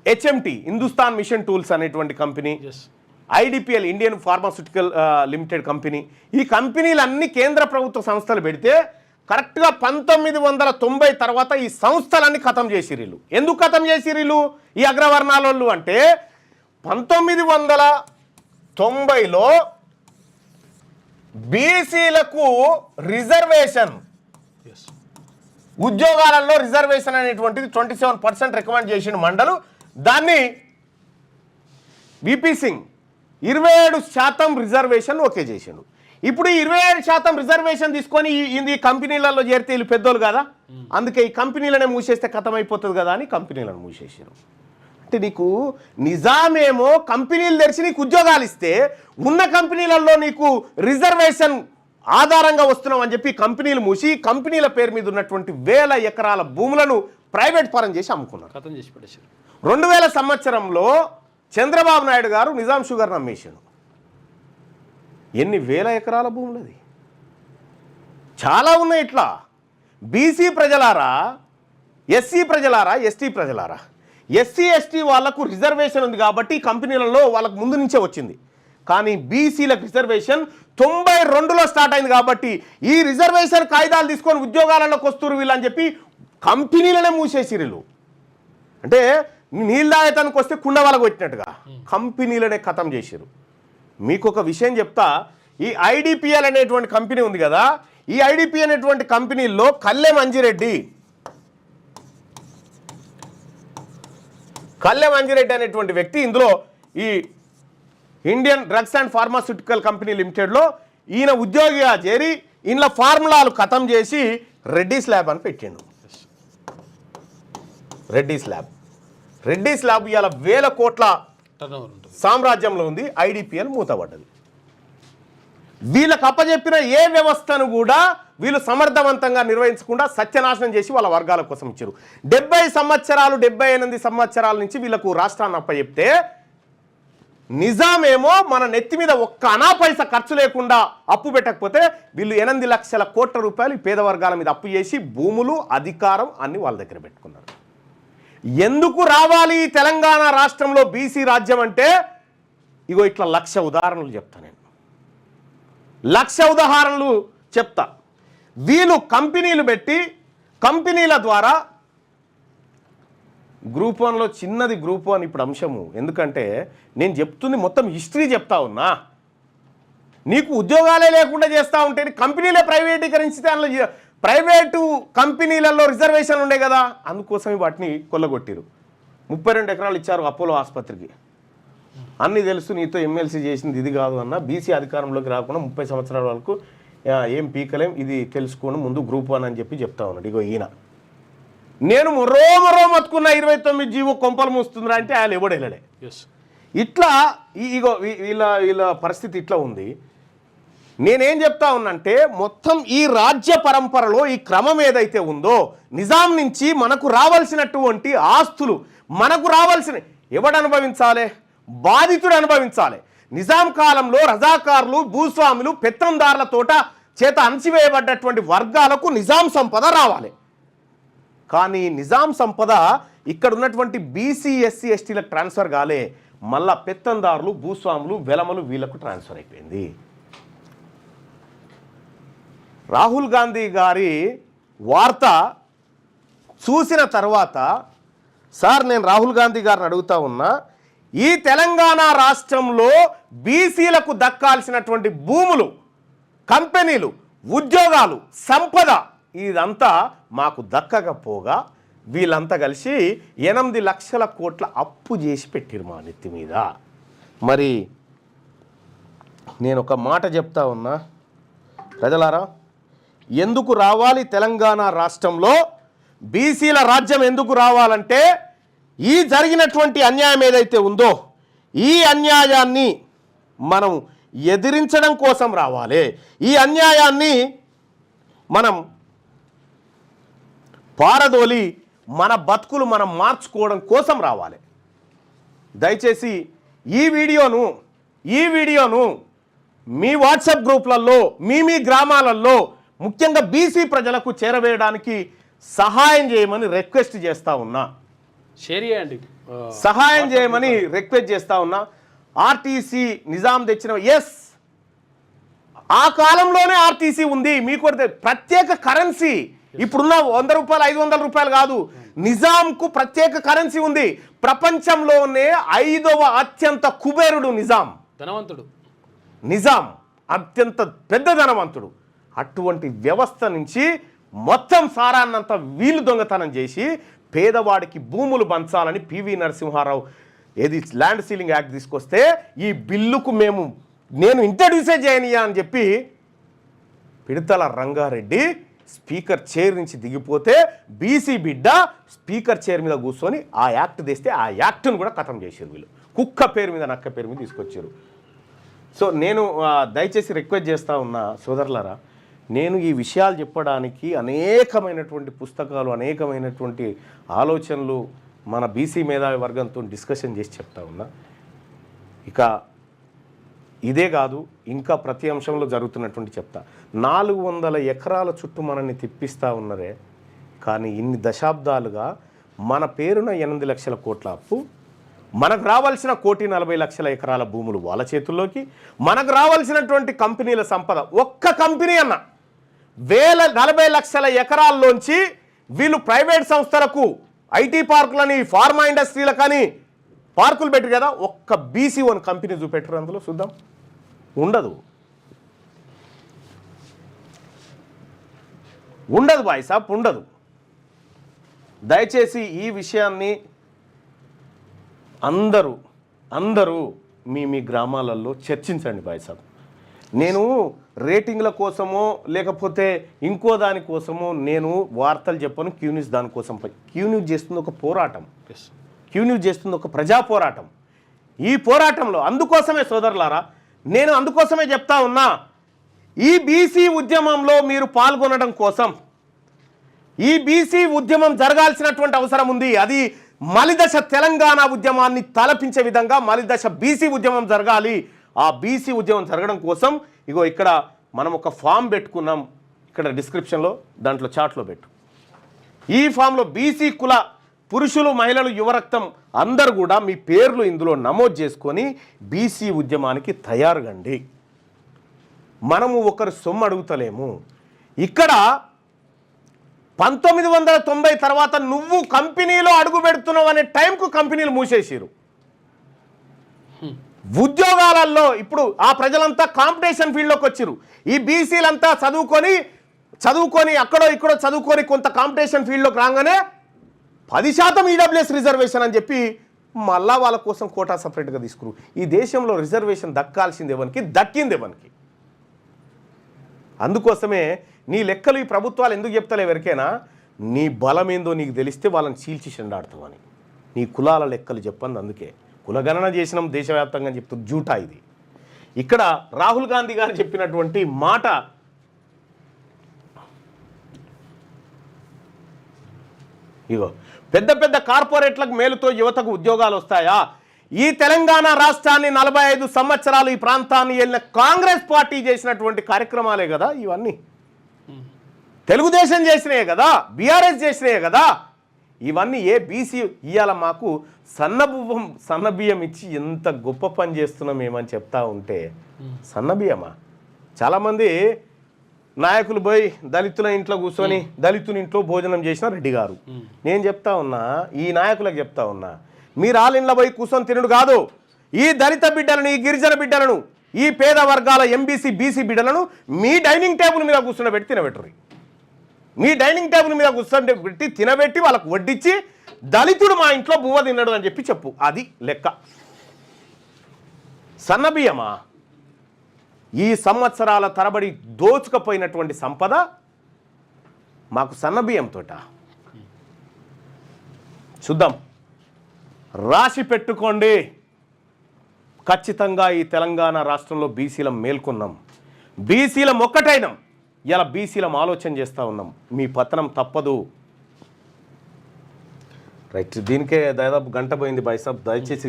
హెచ్ఎంటి హిందుస్థాన్ మిషన్ టూల్స్ అనేటువంటి company, IDPL Indian pharmaceutical limited company, ఈ కంపెనీలన్నీ కేంద్ర ప్రభుత్వ సంస్థలు పెడితే కరెక్ట్గా 1990 తర్వాత ఈ సంస్థలన్నీ ఖతం చేసిర్రు. ఎందుకు ఖతం చేసిర్రు ఈ అగ్రవర్ణాలు అంటే 1990లో బీసీలకు రిజర్వేషన్, ఉద్యోగాలలో రిజర్వేషన్ అనేటువంటిది 27% రికమెండ్ చేసిన మండలు. దాన్ని విపి సింగ్ 27% రిజర్వేషన్ ఓకే చేసిండు. ఇప్పుడు 27% రిజర్వేషన్ తీసుకొని ఈ కంపెనీలలో చేరితే వీళ్ళు పెద్దోళ్ళు కదా, అందుకే ఈ కంపెనీలనే మూసేస్తే ఖతం అయిపోతుంది కదా అని కంపెనీలను మూసేసారు. అంటే నీకు నిజామేమో కంపెనీలు తెరిచి నీకు ఉద్యోగాలు ఇస్తే ఉన్న కంపెనీలలో నీకు రిజర్వేషన్ ఆధారంగా వస్తున్నాం అని చెప్పి కంపెనీలు మూసి కంపెనీల పేరు మీద ఉన్నటువంటి 1000 ఎకరాల భూములను ప్రైవేట్ పరం చేసి అమ్ముకున్నారు. 2000 సంవత్సరంలో చంద్రబాబు నాయుడు గారు నిజాం షుగర్ అమ్మేశాడు. ఎన్ని 1000 ఎకరాల భూములది, చాలా ఉన్నాయి. ఇట్లా బీసీ ప్రజలారా, ఎస్సీ ప్రజలారా, ఎస్టీ ప్రజలారా, ఎస్సీ ఎస్టీ వాళ్లకు రిజర్వేషన్ ఉంది కాబట్టి కంపెనీలలో వాళ్ళకు ముందు నుంచే వచ్చింది. కానీ బీసీలకు రిజర్వేషన్ 92లో స్టార్ట్ అయింది కాబట్టి ఈ రిజర్వేషన్ కాయిదాలు తీసుకొని ఉద్యోగాలలోకి వస్తున్నారు వీళ్ళని చెప్పి కంపెనీలనే మూసేసిరు. అంటే నీళ్ళు తాగటానికి వస్తే కుండ వాళ్ళకు వచ్చినట్టుగా కంపెనీలనే ఖతం చేసిరు. మీకు ఒక విషయం చెప్తా, ఈ ఐడిపిఎల్ అనేటువంటి కంపెనీ ఉంది కదా, ఈ ఐడిపిఎల్ అనేటువంటి కంపెనీల్లో కల్లెం అంజిరెడ్డి అనేటువంటి వ్యక్తి ఇందులో ఈ Indian drugs and pharmaceutical company లిమిటెడ్లో ఈయన ఉద్యోగిగా చేరి ఇంట్లో ఫార్ములాలు ఖతం చేసి రెడ్డీస్ ల్యాబ్ అని పెట్టిండు. రెడ్డీస్ ల్యాబ్ ఇవాళ 1000 కోట్ల సామ్రాజ్యంలో ఉంది. ఐడిపిఎల్ మూతపడ్డది. వీళ్ళకి అప్పచెప్పిన ఏ వ్యవస్థను కూడా వీళ్ళు సమర్థవంతంగా నిర్వహించకుండా సత్యనాశనం చేసి వాళ్ళ వర్గాల కోసం ఇచ్చారు. 78 సంవత్సరాల నుంచి వీళ్ళకు రాష్ట్రాన్ని అప్పచెప్తే నిజామేమో మన నెత్తి మీద ఒక్క అనా పైసా ఖర్చు లేకుండా అప్పు పెట్టకపోతే వీళ్ళు 8 లక్షల కోట్ల రూపాయలు పేద వర్గాల మీద అప్పు చేసి భూములు, అధికారం అన్ని వాళ్ళ దగ్గర పెట్టుకున్నారు. ఎందుకు రావాలి తెలంగాణ రాష్ట్రంలో బీసీ రాజ్యం అంటే ఇగో ఇట్లా 1,00,000 ఉదాహరణలు చెప్తా. నేను 1,00,000 ఉదాహరణలు చెప్తా. వీళ్ళు కంపెనీలు పెట్టి కంపెనీల ద్వారా గ్రూప్ 1లో చిన్నది గ్రూప్ 1 ఇప్పుడు అంశము. ఎందుకంటే నేను చెప్తుంది మొత్తం హిస్టరీ చెప్తా ఉన్నా. నీకు ఉద్యోగాలే లేకుండా చేస్తూ ఉంటే కంపెనీలే ప్రైవేటీకరించితే అందులో ప్రైవేటు కంపెనీలలో రిజర్వేషన్లు ఉండే కదా, అందుకోసమే వాటిని కొల్లగొట్టిరు. 32 ఎకరాలు ఇచ్చారు అపోలో ఆసుపత్రికి. అన్నీ తెలుసు, నీతో ఎమ్మెల్సీ చేసింది ఇది కాదు అన్న. బీసీ అధికారంలోకి రాకుండా 30 సంవత్సరాల వరకు ఏం పీకలేం, ఇది తెలుసుకోండి ముందు గ్రూప్ 1 అని చెప్పి చెప్తా ఉన్నాడు. ఇగో ఈయన నేను మరో మతుకున్న 29 జీవో కొంపలు మూస్తుందిరా అంటే ఆయన ఎవడు వెళ్ళడే. ఇట్లా ఇగో వీళ్ళ పరిస్థితి ఇట్లా ఉంది. నేనేం చెప్తా ఉన్నంటే మొత్తం ఈ రాజ్య పరంపరలో ఈ క్రమం ఏదైతే ఉందో నిజాం నుంచి మనకు రావాల్సినటువంటి ఆస్తులు మనకు రావాల్సిన ఎవడు అనుభవించాలి? బాధితుడు అనుభవించాలి. నిజాం కాలంలో రజాకారులు భూస్వాములు పెత్తందారుల చేత అణచివేయబడ్డటువంటి వర్గాలకు నిజాం సంపద రావాలి. కానీ నిజాం సంపద ఇక్కడ ఉన్నటువంటి బీసీ ఎస్సీ ఎస్టీలకు ట్రాన్స్ఫర్ కాలే, మళ్ళా పెత్తందారులు భూస్వాములు వెలమలు వీళ్ళకు ట్రాన్స్ఫర్ అయిపోయింది. రాహుల్ గాంధీ గారి వార్త చూసిన తర్వాత సార్ నేను రాహుల్ గాంధీ గారిని అడుగుతా ఉన్నా, ఈ తెలంగాణ రాష్ట్రంలో బీసీలకు దక్కాల్సినటువంటి భూములు, కంపెనీలు, ఉద్యోగాలు, సంపద ఇదంతా మాకు దక్కకపోగా వీళ్ళంతా కలిసి 8 లక్షల కోట్ల అప్పు చేసి పెట్టిరు మా నెత్తి మీద. మరి నేను ఒక మాట చెప్తా ఉన్నా, ప్రజలారా, ఎందుకు రావాలి తెలంగాణ రాష్ట్రంలో బీసీల రాజ్యం? ఎందుకు రావాలంటే ఈ జరిగినటువంటి అన్యాయం ఏదైతే ఉందో ఈ అన్యాయాన్ని మనం ఎదిరించడం కోసం రావాలి. ఈ అన్యాయాన్ని మనం పారదోలి మన బతుకులు మనం మార్చుకోవడం కోసం రావాలి. దయచేసి ఈ వీడియోను మీ వాట్సాప్ గ్రూప్లలో మీ గ్రామాలలో ముఖ్యంగా బీసీ ప్రజలకు చేరవేయడానికి సహాయం చేయమని రిక్వెస్ట్ చేస్తూ ఉన్నా. షేర్ చేయండి, సహాయం చేయమని రిక్వెస్ట్ చేస్తూ ఉన్నా. ఆర్టీసీ నిజాం తెచ్చిన ఆ కాలంలోనే ఆర్టీసీ ఉంది. మీకు ప్రత్యేక కరెన్సీ ఇప్పుడున్న 100 రూపాయలు 500 రూపాయలు కాదు, నిజాంకు ప్రత్యేక కరెన్సీ ఉంది. ప్రపంచంలోనే 5వ అత్యంత కుబేరుడు ధనవంతుడు. నిజాం అత్యంత పెద్ద ధనవంతుడు. అటువంటి వ్యవస్థ నుంచి మొత్తం సారాన్నంతా వీళ్ళు దొంగతనం చేసి పేదవాడికి భూములు పంచాలని PV Narasimha Rao land ceiling act తీసుకొస్తే ఈ బిల్లుకు నేను ఇంట్రడ్యూసే చేయనియా అని చెప్పి పిడతల రంగారెడ్డి స్పీకర్ చైర్ నుంచి దిగిపోతే బీసీ బిడ్డ స్పీకర్ చైర్ మీద కూర్చొని ఆ యాక్ట్ తెస్తే ఆ యాక్ట్ను కూడా ఖతం చేశారు వీళ్ళు. కుక్క పేరు మీద నక్క పేరు మీద తీసుకొచ్చారు. సో నేను దయచేసి రిక్వెస్ట్ చేస్తూ ఉన్నా సోదరులారా, నేను ఈ విషయాలు చెప్పడానికి అనేకమైనటువంటి పుస్తకాలు, అనేకమైనటువంటి ఆలోచనలు మన బీసీ మేధావి వర్గంతో డిస్కషన్ చేసి చెప్తా ఉన్నా. ఇక ఇదే కాదు, ఇంకా ప్రతి అంశంలో జరుగుతున్నటువంటి చెప్తా. 400 ఎకరాల చుట్టూ మనల్ని తిప్పిస్తూ ఉన్నారే, కానీ ఇన్ని దశాబ్దాలుగా మన పేరున 8 లక్షల కోట్ల అప్పు, మనకు రావాల్సిన 1,40,00,000 ఎకరాల భూములు వాళ్ళ చేతుల్లోకి, మనకు రావాల్సినటువంటి కంపెనీల సంపద, ఒక్క కంపెనీ అన్న 40 లక్షల ఎకరాల్లోంచి వీళ్ళు ప్రైవేట్ సంస్థలకు ఐటీ పార్కులని ఫార్మా ఇండస్ట్రీలకని పార్కులు పెట్టరు కదా, ఒక్క BC1 కంపెనీ చూపెట్టరు అందులో చూద్దాం. ఉండదు బాయ్ సాబ్, ఉండదు. దయచేసి ఈ విషయాన్ని అందరూ మీ గ్రామాలలో చర్చించండి బాయ్ సాబ్. నేను రేటింగ్ల కోసమో లేకపోతే ఇంకో దానికోసమో నేను వార్తలు చెప్పను. క్యూన్యూస్ దానికోసం క్యూన్యూస్ చేస్తుంది ఒక పోరాటం, క్యూన్యూస్ చేస్తుంది ఒక ప్రజా పోరాటం. ఈ పోరాటంలో అందుకోసమే సోదరులారా, నేను అందుకోసమే చెప్తా ఉన్నా, ఈ బీసీ ఉద్యమంలో మీరు పాల్గొనడం కోసం, ఈ బీసీ ఉద్యమం జరగాల్సినటువంటి అవసరం ఉంది. అది మలిదశ తెలంగాణ ఉద్యమాన్ని తలపించే విధంగా మలిదశ బీసీ ఉద్యమం జరగాలి. ఆ బీసీ ఉద్యమం జరగడం కోసం ఇగో ఇక్కడ మనం ఒక ఫామ్ పెట్టుకున్నాం, ఇక్కడ డిస్క్రిప్షన్లో దాంట్లో చాట్లో పెట్టు. ఈ ఫామ్లో బీసీ కుల పురుషులు, మహిళలు, యువరక్తం అందరూ కూడా మీ పేర్లు ఇందులో నమోదు చేసుకొని బీసీ ఉద్యమానికి తయారుగండి. మనము ఒకరు సొమ్ము అడుగుతలేము. ఇక్కడ 1990 తర్వాత నువ్వు కంపెనీలో అడుగు పెడుతున్నావు అనే టైంకు కంపెనీలు మూసేసారు. ఉద్యోగాలలో ఇప్పుడు ఆ ప్రజలంతా కాంపిటీషన్ ఫీల్డ్లోకి వచ్చారు. ఈ బీసీలంతా చదువుకొని అక్కడో ఇక్కడో చదువుకొని కొంత కాంపిటీషన్ ఫీల్డ్లోకి రాగానే 10% ఈడబ్ల్యూఎస్ రిజర్వేషన్ అని చెప్పి మళ్ళా వాళ్ళ కోసం కోటా సపరేట్గా తీసుకురు. ఈ దేశంలో రిజర్వేషన్ దక్కాల్సింది ఎవరికి, దక్కింది ఎవరికి? అందుకోసమే నీ లెక్కలు ఈ ప్రభుత్వాలు ఎందుకు చెప్తలే ఎవరికైనా, నీ బలం ఏందో నీకు తెలిస్తే వాళ్ళని చీల్చి చెండాడుతావని. నీ కులాల లెక్కలు చెప్పండి. అందుకే కులగణన చేసినాం దేశవ్యాప్తంగా అని చెప్తున్నారు. జూటా ఇది. ఇక్కడ రాహుల్ గాంధీ గారు చెప్పినటువంటి మాట ఇగో, పెద్ద పెద్ద కార్పొరేట్లకు మేలుతో యువతకు ఉద్యోగాలు వస్తాయా? ఈ తెలంగాణ రాష్ట్రాన్ని 45 సంవత్సరాలు ఈ ప్రాంతాన్ని వెళ్ళిన కాంగ్రెస్ పార్టీ చేసినటువంటి కార్యక్రమాలే కదా ఇవన్నీ. తెలుగుదేశం చేసినాయే కదా, బీఆర్ఎస్ చేసినాయే కదా ఇవన్నీ. ఏ బీసీ ఇవాళ మాకు సన్నబియ్యం ఇచ్చి ఎంత గొప్ప పని చేస్తున్నాం ఏమని చెప్తా ఉంటే, సన్నబియ్యమా? చాలామంది నాయకులు పోయి దళితుల ఇంట్లో కూర్చొని దళితుని ఇంట్లో భోజనం చేసిన రెడ్డి గారు. నేను చెప్తా ఉన్నా, ఈ నాయకులకు చెప్తా ఉన్నా, మీరు ఆలింట్లో పోయి కూర్చొని తినడు కాదు, ఈ దళిత బిడ్డలను, ఈ గిరిజన బిడ్డలను, ఈ పేద వర్గాల ఎంబీసీ బీసీ బిడ్డలను మీ డైనింగ్ టేబుల్ మీద కూర్చొని తినబెట్టరు. మీ డైనింగ్ టేబుల్ మీద కూర్చొని పెట్టి తినబెట్టి వాళ్ళకు వడ్డించి దళితుడు మా ఇంట్లో బువ్వ తిన్నాడు అని చెప్పు. అది లెక్క. సన్నబియ్యమా? ఈ సంవత్సరాల తరబడి దోచుకపోయినటువంటి సంపద మాకు సన్నబియ్యంతోట. చూద్దాం, రాసి పెట్టుకోండి. ఖచ్చితంగా ఈ తెలంగాణ రాష్ట్రంలో బీసీలం మేల్కొన్నాం, బీసీలం ఒక్కటైనాం. ఇలా బీసీలం ఆలోచన చేస్తూ ఉన్నాం. మీ పతనం తప్పదు. రైట్, దీనికే దాదాపు గంట పోయింది బాయ్ సాబ్. దయచేసి